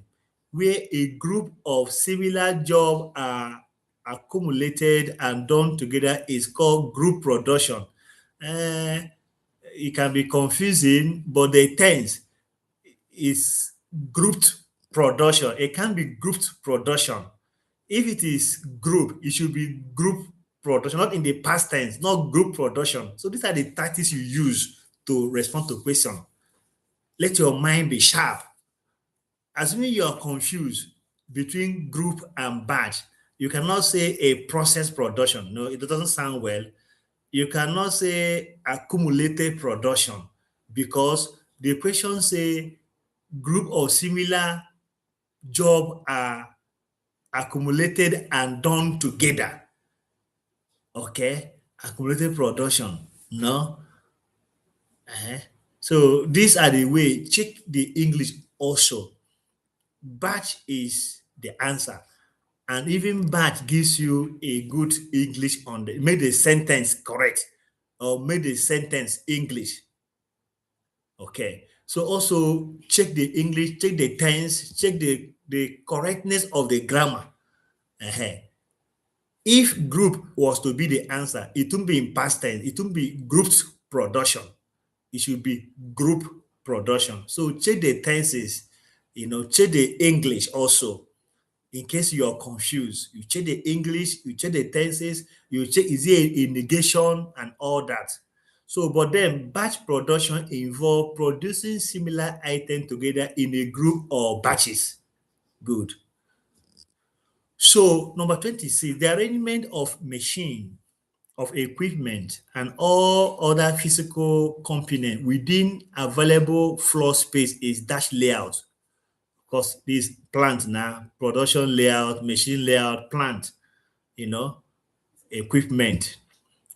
where a group of similar job are accumulated and done together is called group production. Eh, it can be confusing, but the tense is grouped production. It can be grouped production. If it is group, it should be group production, not in the past tense, not group production. So these are the tactics you use to respond to question. Let your mind be sharp. Assuming you are confused between group and batch, you cannot say a process production. No, it doesn't sound well. You cannot say accumulated production because the question say group of similar job are accumulated and done together. Okay, accumulated production. No. So these are the way. Check the English also. Batch is the answer. And even batch gives you a good English on the make the sentence correct or make the sentence English. Okay. So also check the English, check the tense, check the correctness of the grammar. If group was to be the answer, it wouldn't be in past tense, it wouldn't be grouped production. It should be group production. So check the tenses, check the English also. In case you are confused, you check the English, you check the tenses, you check is it a negation and all that. So, but then batch production involve producing similar items together in a group or batches. Good. So, number 26, the arrangement of machine, of equipment, and all other physical components within available floor space is dash layout. Because this plant now, production layout, machine layout, plant, equipment.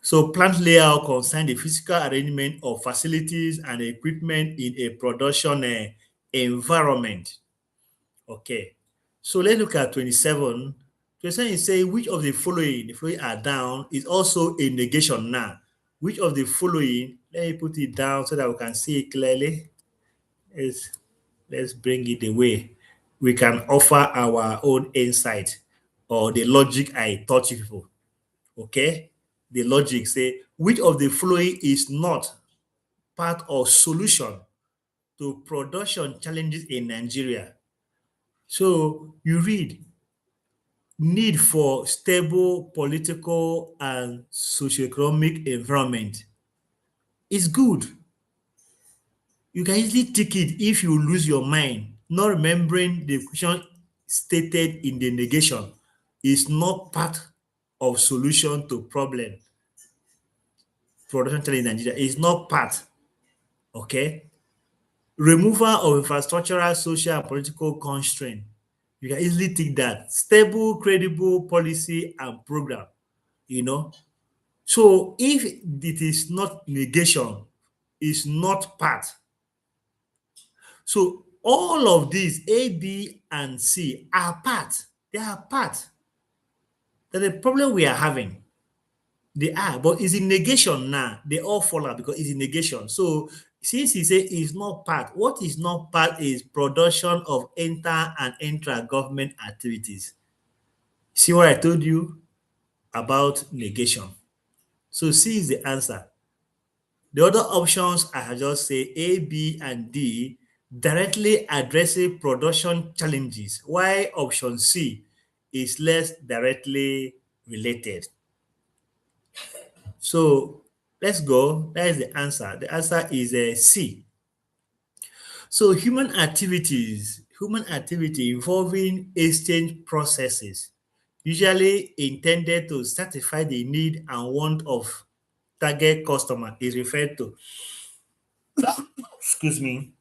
So plant layout concerns the physical arrangement of facilities and equipment in a production environment. Okay. So let's look at 27. 27 is saying which of the following are down is also a negation now. Which of the following, let me put it down so that we can see it clearly. Let's bring it away. We can offer our own insight or the logic I taught you people. Okay, the logic say which of the following is not part of solution to production challenges in Nigeria. So you read need for stable political and socioeconomic environment is good. You can easily take it if you lose your mind, not remembering the question stated in the negation is not part of solution to problem production challenge in Nigeria. It's not part. Okay. Removal of infrastructural, social, and political constraint. You can easily take that. Stable, credible policy and program. You know. So if it is not negation, is not part. So all of these A, B, and C are part. They are part. That's the problem we are having. They are, but it's in negation now. They all fall out because it's in negation. So since he said it's not part, what is not part is production of inter and intra-government activities. See what I told you about negation. So C is the answer. The other options I have just say A, B, and D directly addressing production challenges, while option C is less directly related. So let's go. That is the answer. The answer is C. So human activity involving exchange processes, usually intended to satisfy the need and want of target customer is referred to, excuse me.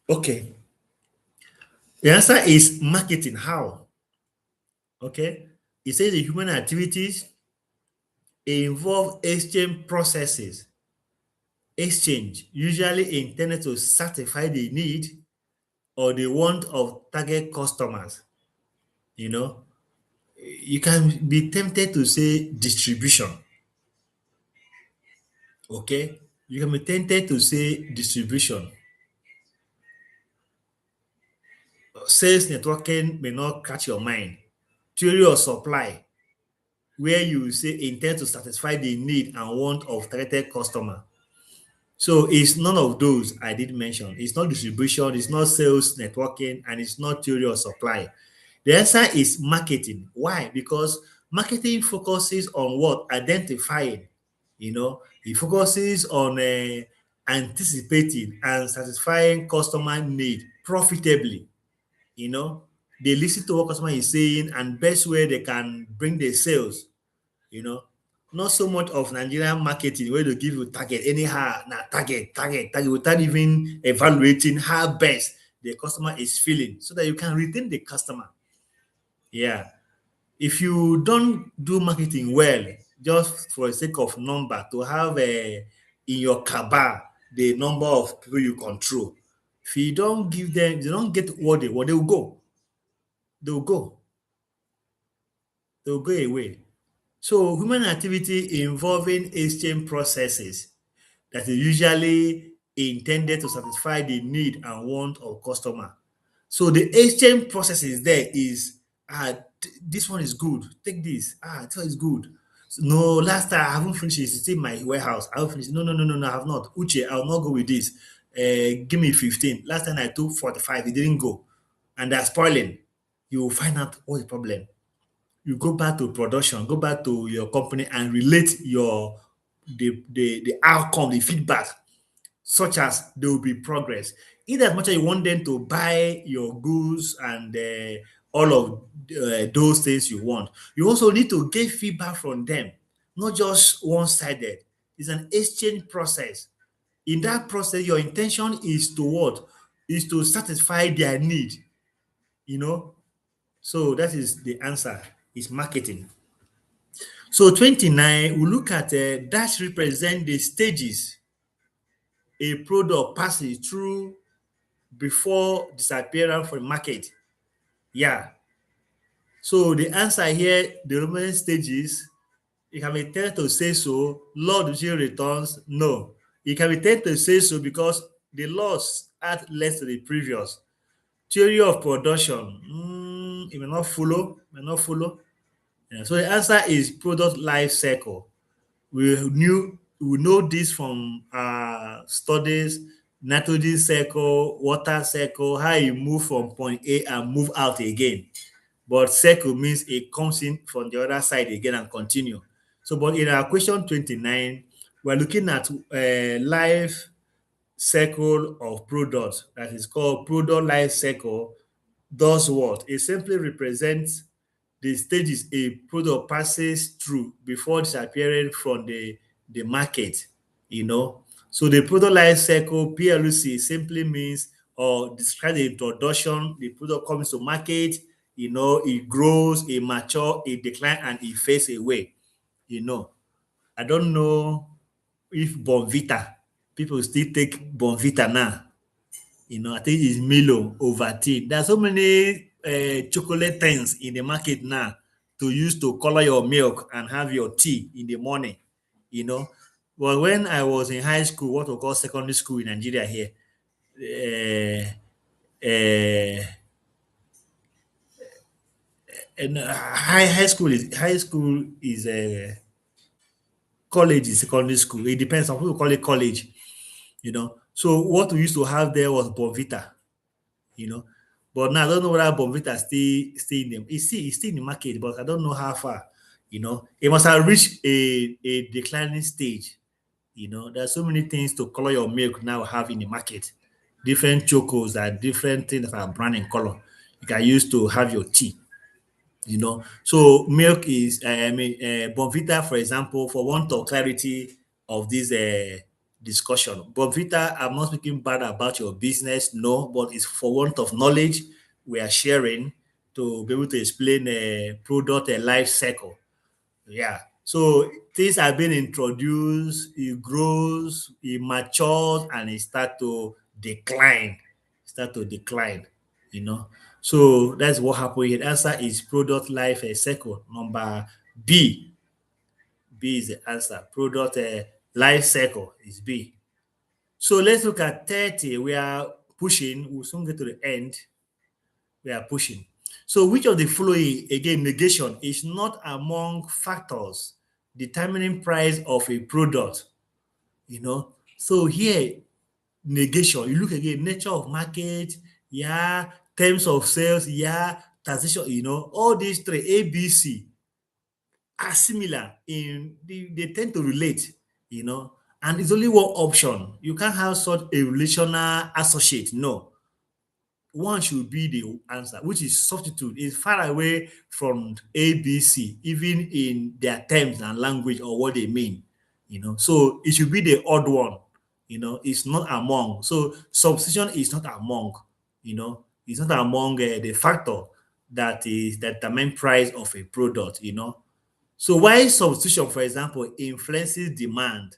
Okay. The answer is marketing. How? Okay. It says the human activities involve exchange processes. Exchange, usually intended to satisfy the need or the want of target customers. You know, you can be tempted to say distribution. Okay. You can be tempted to say distribution. Sales networking may not catch your mind. Theory of supply, where you say intend to satisfy the need and want of targeted customer. So it's none of those I did mention. It's not distribution, it's not sales networking, and it's not theory of supply. The answer is marketing. Why? Because marketing focuses on what? Identifying. It focuses on anticipating and satisfying customer need profitably. You know, they listen to what customer is saying and best way they can bring the sales. You know, not so much of Nigerian marketing where they give you target anyhow, target without even evaluating how best the customer is feeling so that you can retain the customer. Yeah. If you don't do marketing well, just for the sake of number, to have in your cabal the number of people you control, if you don't give them, they don't get what they want, they will go. They will go. They will go away. So human activity involving exchange processes that is usually intended to satisfy the need and want of customer. So the exchange process is there is this one is good. Take this. This one is good. So, no, last time I haven't finished it. It's still in my warehouse. I haven't finished. No, I have not. Uche, I will not go with this. Give me 15. Last time I took 45, it didn't go. And they're spoiling. You will find out what's the problem. You go back to production, go back to your company and relate the outcome, the feedback, such as there will be progress. In as much as you want them to buy your goods and all of those things you want, you also need to get feedback from them, not just one-sided. It's an exchange process. In that process, your intention is to what? Is to satisfy their need, you know. So that is the answer. Is marketing. So 29, we look at that represent the stages a product passes through before disappearance from the market. Yeah. So the answer here, the remaining stages, it can be tempted to say so. Law of returns, no. It can be tempted to say so because the laws add less to the previous. Theory of production, it may not follow, Yeah, so the answer is product life cycle. We know this from studies, nitrogen cycle, water cycle, how you move from point A and move out again. But cycle means it comes in from the other side again and continue. So, but in our question 29, we're looking at life cycle of product that is called product life cycle does what? It simply represents the stages a product passes through before disappearing from the market, you know. So the product life cycle PLC simply means or describe the introduction, the product comes to market, you know, it grows, it mature, it decline, and it fades away, you know. I don't know if Bonvita, people still take Bonvita now. You know, I think it's Milo, Ovaltine. There are so many chocolate things in the market now to use to color your milk and have your tea in the morning. You know, but when I was in high school, what we call secondary school in Nigeria here, uh, uh, and high school is college is secondary school. It depends. Some people call it college. You know, so what we used to have there was Bonvita. You know. But now I don't know whether Bonvita still in them. It's still in the market, but I don't know how far. You know, it must have reached a declining stage. You know, there are so many things to color your milk now have in the market. Different chocos are different things that are brown in color. You can use to have your tea, you know. So milk is, Bonvita, for example, for want of clarity of this discussion. Bonvita, I'm not speaking bad about your business, no, but it's for want of knowledge we are sharing to be able to explain a product a life cycle. Yeah. So things have been introduced, it grows, it matures, and it start to decline. Start to decline, you know. So that's what happened here. The answer is product life cycle. Number B. B is the answer. Product life cycle is B. So let's look at 30. We are pushing. We'll soon get to the end. We are pushing. So which of the following, again, negation is not among factors determining price of a product, you know? So here, negation, you look again, nature of market, yeah, terms of sales, yeah, taxation, you know, all these three, A, B, C, are similar in, they tend to relate, you know, and it's only one option. You can't have such a relational associate, no, one should be the answer, which is substitute, is far away from ABC, even in their terms and language or what they mean, you know. So it should be the odd one, you know, it's not among. So substitution is not among, you know, it's not among the factor that is that the main price of a product, you know. So why substitution, for example, influences demand,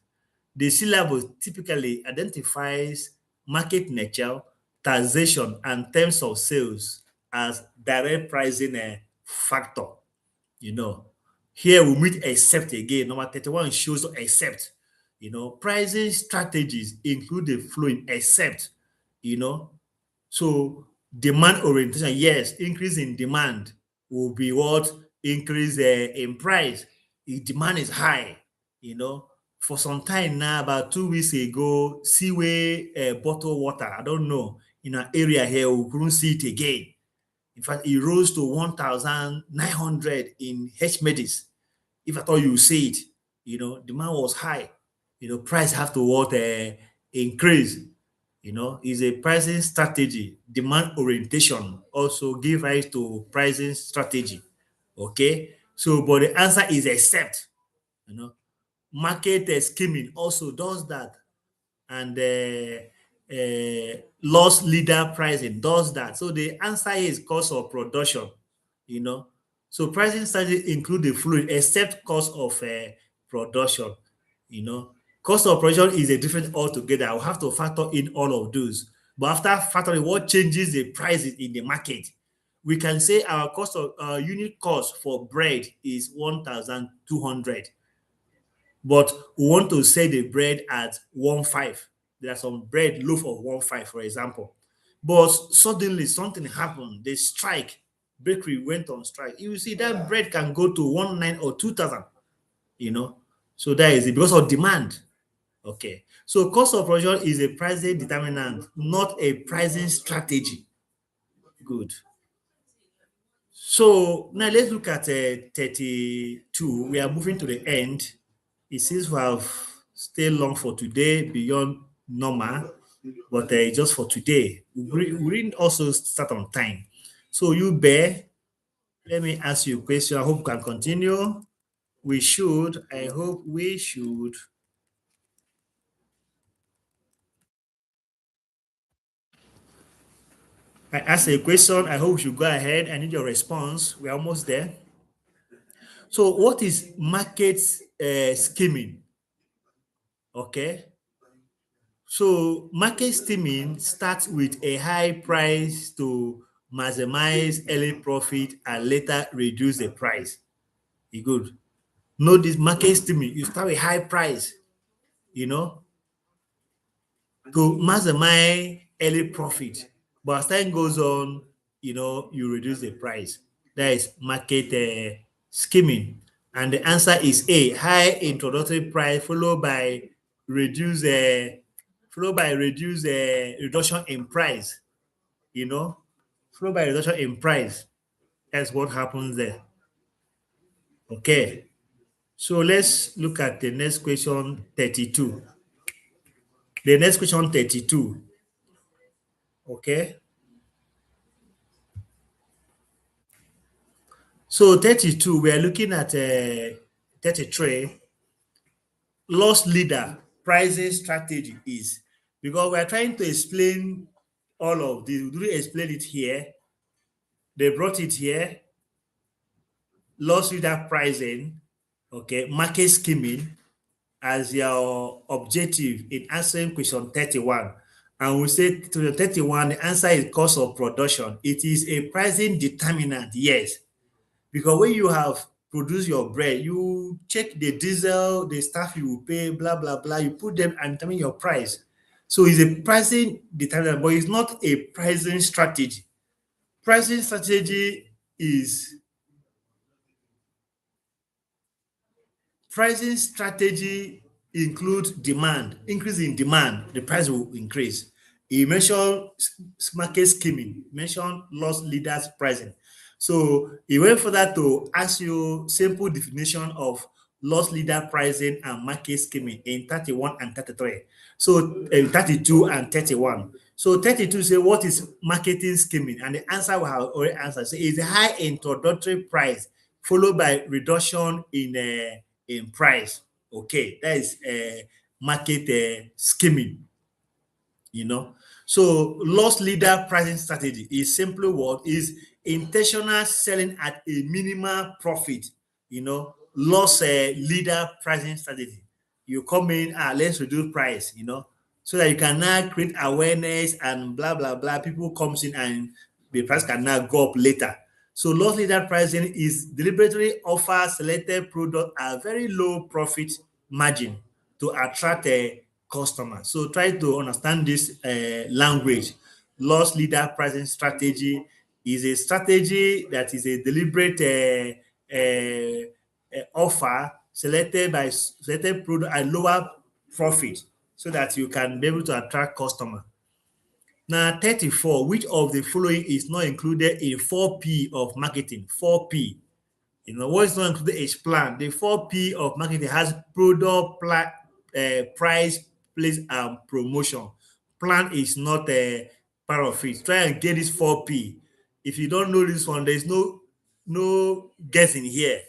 the syllabus typically identifies market nature, taxation, and terms of sales as direct pricing factor. You know, here we meet except again. Number 31 shows except. You know, pricing strategies include the following except. You know, so demand orientation, yes, increase in demand will be what increase in price. If demand is high, you know. For some time now, about 2 weeks ago, Seaway bottled water, I don't know, in an area here, we couldn't see it again. In fact, it rose to 1,900 in H-Medis. If I thought you see it, you know, demand was high. You know, price have to what increase. You know, is a pricing strategy. Demand orientation also give rise to pricing strategy. Okay, so but the answer is except. You know, market scheming also does that, and loss leader pricing does that. So the answer is cost of production, you know. So pricing strategy include the fluid except cost of production, you know. Cost of production is a different altogether. I'll have to factor in all of those. But after factoring what changes the prices in the market, we can say our cost of unit cost for bread is 1,200, but we want to sell the bread at 1.5. There are some bread loaf of 1.5, for example. But suddenly something happened, they strike. bakery went on strike, you see that bread can go to 1,900 or 2,000, you know. So that is it because of demand. Okay. So cost of production is a pricing determinant, not a pricing strategy. Good. So now let's look at 32. We are moving to the end. It seems we have stayed long for today beyond normal, but just for today. We didn't also start on time. So you bear, let me ask you a question. I hope we can continue. We should. I hope we should. I asked a question. I hope we should go ahead. I need your response. We're almost there. So, what is market skimming? Okay. So, market skimming starts with a high price to maximize early profit and later reduce the price. You good. Know this market skimming. You start with high price, you know, to maximize early profit. But as time goes on, you reduce the price. That is market skimming. And the answer is A, high introductory price reduce followed by reduction in price, you know, followed by reduction in price. That's what happens there. Okay. So let's look at the next question 32. The next question 32. Okay. So 32, we are looking at 33. Loss leader pricing strategy is, because we are trying to explain all of this. We didn't explain it here. They brought it here. Loss leader pricing, okay, market skimming as your objective in answering question 31. And we say to the 31, the answer is cost of production. It is a pricing determinant, yes. Because when you have produced your bread, you check the diesel, the staff you will pay, blah, blah, blah. You put them and determine your price. So it's a pricing determinant, but it's not a pricing strategy. Pricing strategy is Pricing strategy includes demand. Increase in demand, the price will increase. He mentioned market skimming, mentioned loss leaders pricing. So he went further to ask you simple definition of loss leader pricing and market skimming in 31 and 33. So 32 and 31. So 32 say what is marketing skimming? And the answer we have already answered. So it's a high introductory price followed by reduction in price. Okay, that is market skimming, you know. So loss leader pricing strategy is simply what is intentional selling at a minimal profit, loss leader pricing strategy. You come in, let's reduce price, so that you can now create awareness and blah blah blah. People comes in and the price can now go up later. So loss leader pricing is deliberately offer selected product at very low profit margin to attract a customer. So try to understand this language. Loss leader pricing strategy is a strategy that is a deliberate offer selected product at lower profit so that you can be able to attract customer. Now, 34, which of the following is not included in 4P of marketing? 4P. What is not included is plan. The 4P of marketing has product, price, place, and promotion. Plan is not a part of it. Try and get this 4P. If you don't know this one, there's no guessing here.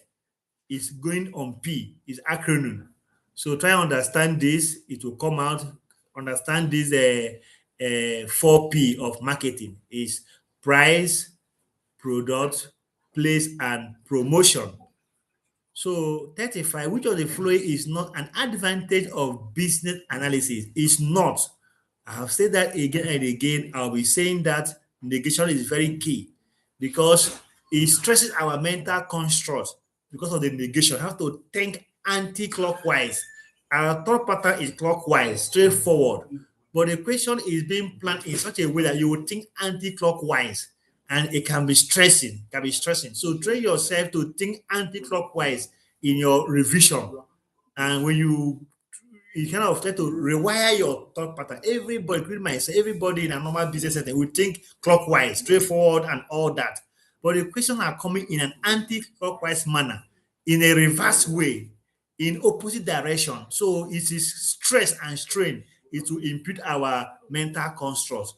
It's going on P. It's acronym. So try and understand this. It will come out. Understand this 4P of marketing is price, product, place, and promotion. So 35, which of the following is not an advantage of business analysis? Is not. I have said that again and again. I'll be saying that negation is very key because it stresses our mental construct because of the negation. You have to think anti-clockwise. Our thought pattern is clockwise, straightforward. But the question is being planned in such a way that you would think anti-clockwise. and it can be stressing. So train yourself to think anti-clockwise in your revision. And when you kind of try to rewire your thought pattern. Everybody, including myself, everybody in a normal business setting will think clockwise, straightforward, and all that. But the questions are coming in an anti-clockwise manner, in a reverse way, in opposite direction. So it is stress and strain. It will impede our mental constructs,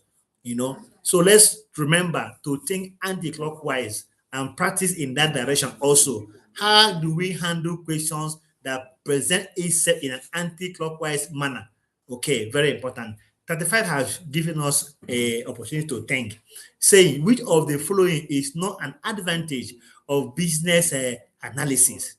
So let's remember to think anti-clockwise and practice in that direction also. How do we handle questions that present itself in an anti-clockwise manner? Okay, very important. 35 has given us a opportunity to think, saying which of the following is not an advantage of business analysis.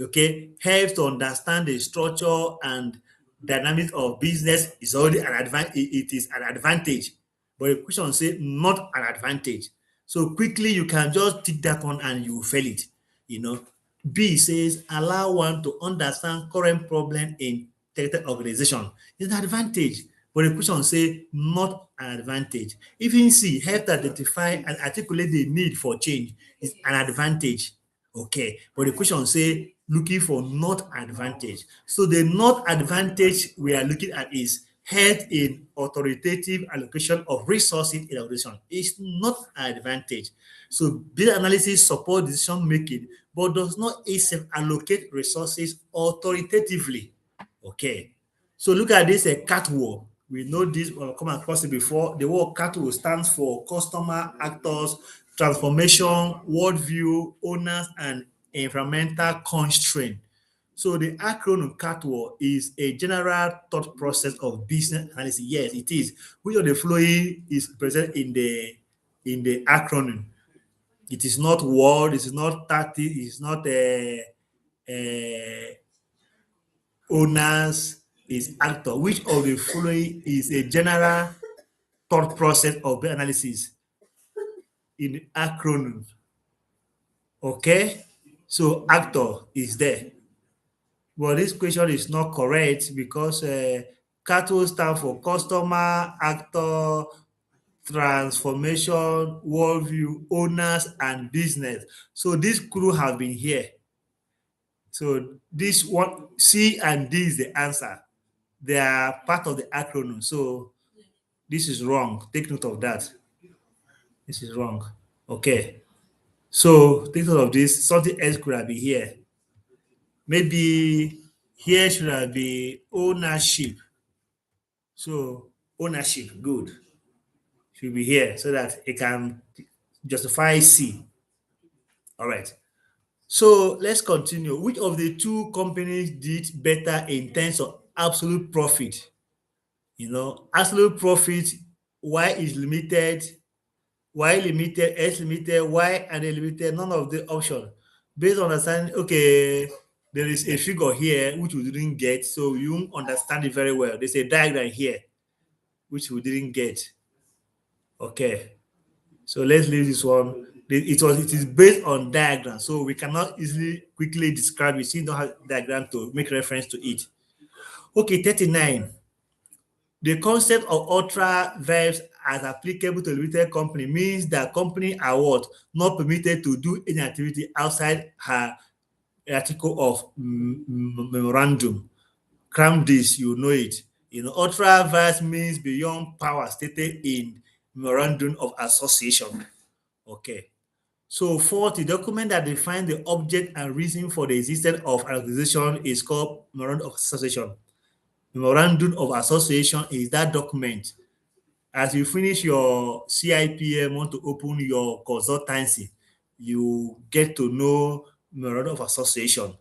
Okay, helps to understand the structure and dynamics of business is already an advantage. It is an advantage, but the question say not an advantage. So quickly you can just tick that one and you fail it. You know, B says allow one to understand current problem in targeted organization. It's an advantage, but the question say not an advantage. Even C help to identify and articulate the need for change is an advantage. Okay, but the question say looking for not advantage. So the not advantage we are looking at is health in authoritative allocation of resources in organization. It's not an advantage. So business analysis support decision making, but does not itself allocate resources authoritatively. Okay. So look at this catwalk. We know this or come across it before. The word catwalk stands for customer, actors, transformation, worldview, owners, and environmental constraint. So the acronym CATWA is a general thought process of business analysis. Yes, it is. Which of the following is present in the acronym? It is not word, it is not 30, it is not owners, is actor. Which of the following is a general thought process of analysis in the acronym? Okay, so actor is there. Well, this question is not correct because CATO stand for customer, actor, transformation, worldview, owners, and business. So this crew have been here. So this one, C and D is the answer. They are part of the acronym. So this is wrong. Take note of that. This is wrong. Okay. So take note of this. Something else could have been here. Maybe here should have been ownership. So ownership, good. Should be here so that it can justify C. All right. So let's continue. Which of the two companies did better in terms of absolute profit? Absolute profit, Y is limited, Y limited, S limited, Y and A limited, none of the option. Based on understanding, okay, there is a figure here which we didn't get, so you understand it very well. There's a diagram here which we didn't get. Okay, so let's leave this one. It is based on diagram, so we cannot easily quickly describe it. You don't have diagram to make reference to it. Okay, 39. The concept of ultra verbs as applicable to a limited company means that company are what? Not permitted to do any activity outside her article of memorandum. Cram this, you know it. Ultra vires means beyond power stated in memorandum of association. Okay. So 40, document that define the object and reason for the existence of an organization is called memorandum of association. Memorandum of association is that document. As you finish your CIPM, want to open your consultancy, you get to know memorandum of association.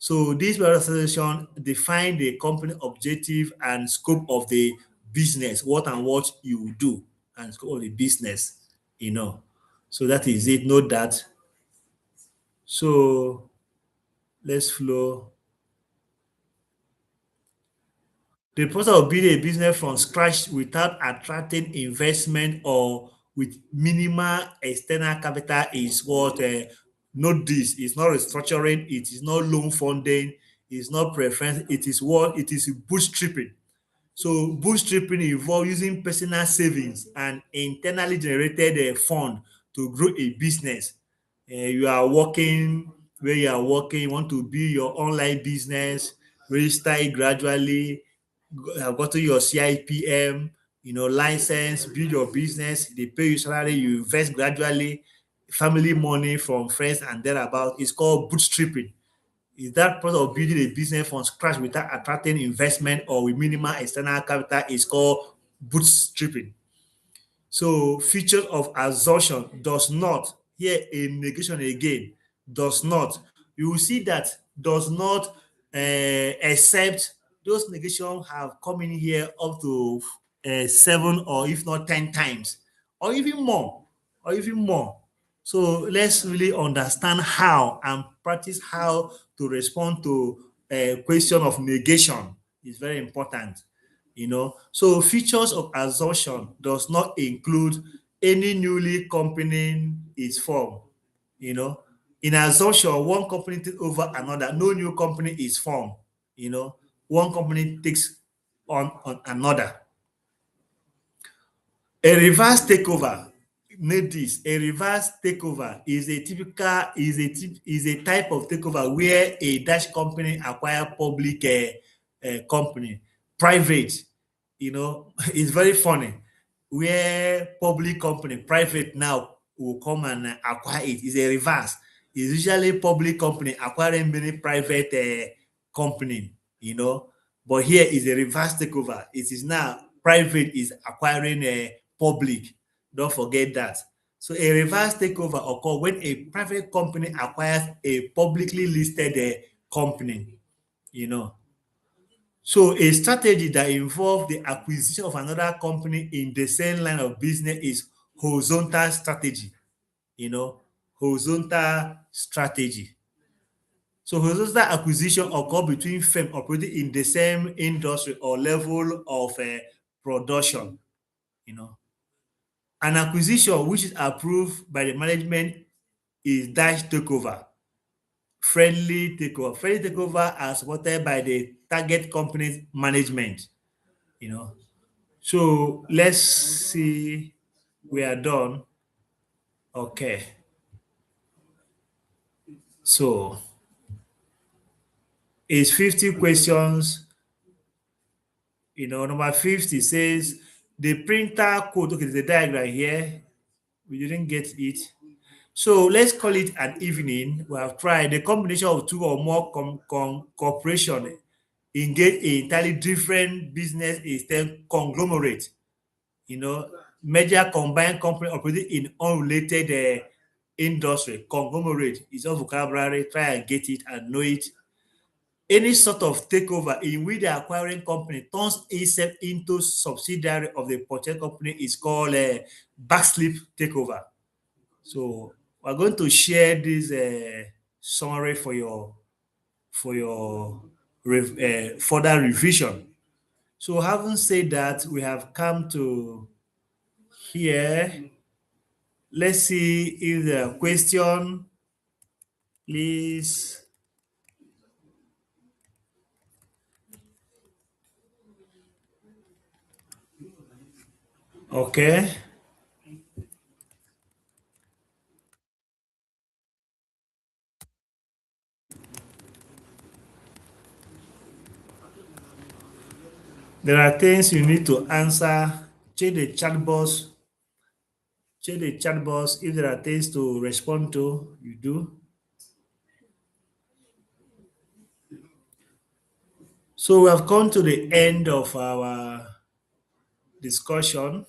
So this memorandum of association define the company objective and scope of the business, what and what you do, and scope of the business. So that is it. Note that. So let's flow. The process of building a business from scratch without attracting investment or with minimal external capital is what note this. It's not restructuring, it is not loan funding, it's not preference, it is bootstrapping. So bootstrapping involves using personal savings and internally generated fund to grow a business. You are working where you are working, you want to build your online business, register it gradually, go to your CIPM, license, build your business, they pay you salary, you invest gradually, family money from friends and thereabout. It's called bootstrapping. Is that process of building a business from scratch without attracting investment or with minimal external capital is called bootstrapping. So features of assumption does not, here a negation again, does not. You will see that does not except those negations have come in here up to 7 or if not 10 times or even more or even more. So let's really understand how and practice how to respond to a question of negation. It's very important. So features of assumption does not include any newly company is formed. you know in assumption, one company takes over another, no new company is formed. One company takes on another. A reverse takeover, note this, a reverse takeover is a typical is a type of takeover where a Dutch company acquire public company, private. It's very funny where public company, private now will come and acquire it. It's a reverse. It's usually public company acquiring many private company, but here is a reverse takeover. It is now private is acquiring a public. Don't forget that. So a reverse takeover occurs when a private company acquires a publicly listed company. You know. So a strategy that involves the acquisition of another company in the same line of business is horizontal strategy. You know, horizontal strategy. So horizontal acquisition occur between firms operating in the same industry or level of production. You know, an acquisition which is approved by the management is dash takeover. Friendly takeover. Friendly takeover are supported by the target company's management. You know. So let's see. We are done. Okay. So it's 50 questions. Number 50 says the printer code. Okay, there's a diagram here. We didn't get it. So let's call it an evening. We have tried the combination of two or more corporation engage in entirely different business is then conglomerate. Major combined company operating in unrelated industry. Conglomerate is a vocabulary. Try and get it and know it. Any sort of takeover in which the acquiring company turns itself into subsidiary of the purchase company is called a backslip takeover. So we're going to share this summary for your further revision. So having said that, we have come to here. Let's see if the question, please. Okay. There are things you need to answer. Check the chat box. Check the chat box. If there are things to respond to, you do. So we have come to the end of our discussion.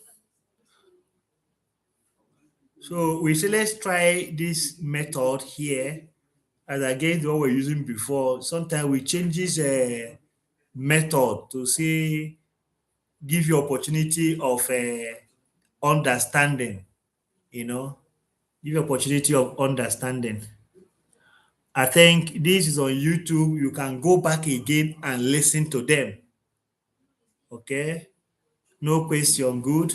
So we say let's try this method here as against what we're using before. Sometimes we change this method to see, give you opportunity of understanding, give you opportunity of understanding. I think this is on YouTube. You can go back again and listen to them. Okay, no question, good.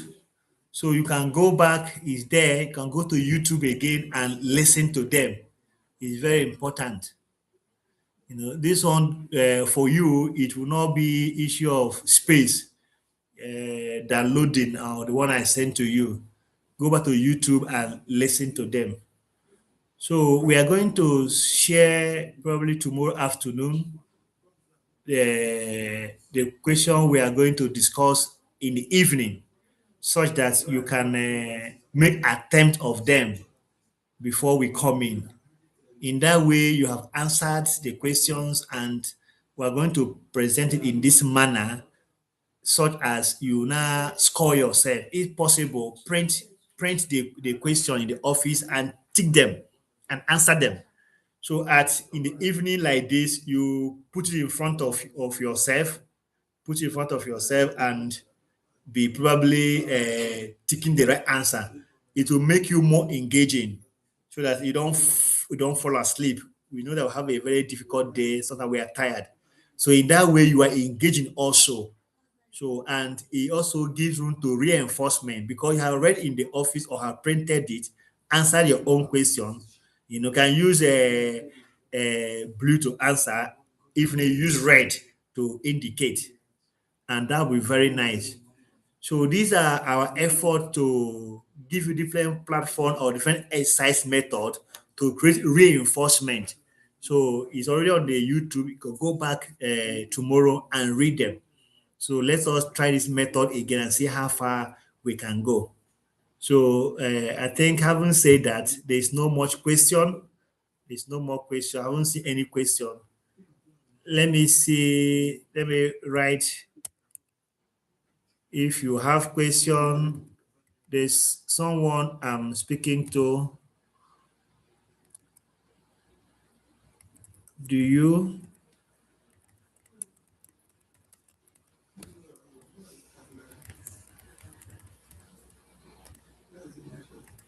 So you can go back, is there, you can go to YouTube again and listen to them. It's very important. This one for you, it will not be issue of space downloading or the one I sent to you. go back to YouTube and listen to them. So we are going to share probably tomorrow afternoon the question we are going to discuss in the evening, such that you can make attempt of them before we come in. In that way, you have answered the questions, and we're going to present it in this manner, such as you now score yourself. If possible, print the question in the office and tick them and answer them. So at in the evening like this, you put it in front of yourself, put it in front of yourself and be probably ticking the right answer. It will make you more engaging so that you don't fall asleep. We know that we have a very difficult day, sometimes we are tired. So in that way, you are engaging also. So, and it also gives room to reinforcement because you have read in the office or have printed it, answer your own question. You know, can use a blue to answer, even you use red to indicate, and that will be very nice. So these are our effort to give you different platform or different exercise method to create reinforcement. So it's already on the YouTube. You can go back tomorrow and read them. So let us try this method again and see how far we can go. So I think having said that, there's no much question. There's no more question. I don't see any question. Let me see. Let me write. If you have question, there's someone I'm speaking to. Do you?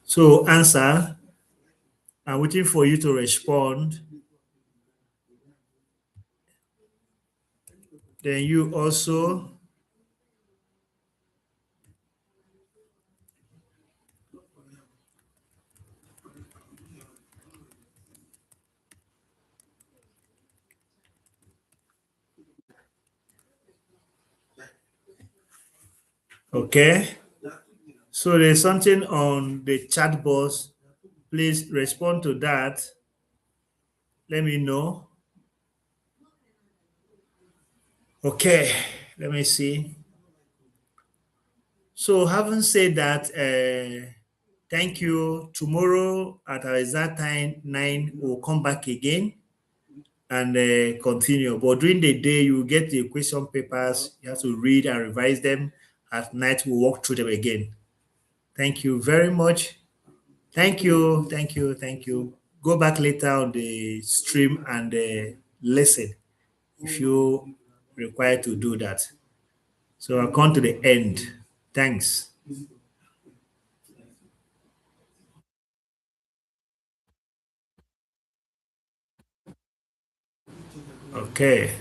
So answer. I'm waiting for you to respond. Then you also. Okay. So there's something on the chat box. Please respond to that. Let me know. Okay, let me see. So having said that, thank you. Tomorrow at our exact time 9, we'll come back again and continue. But during the day, you get the question papers. You have to read and revise them. At night, we'll walk through them again. Thank you very much. Thank you. Thank you. Thank you. Go back later on the stream and listen if you require to do that. So I'll come to the end. Thanks. Okay.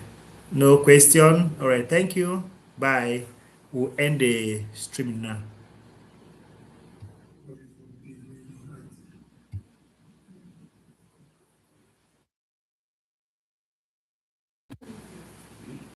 No question. All right. Thank you. Bye. We'll end the stream now.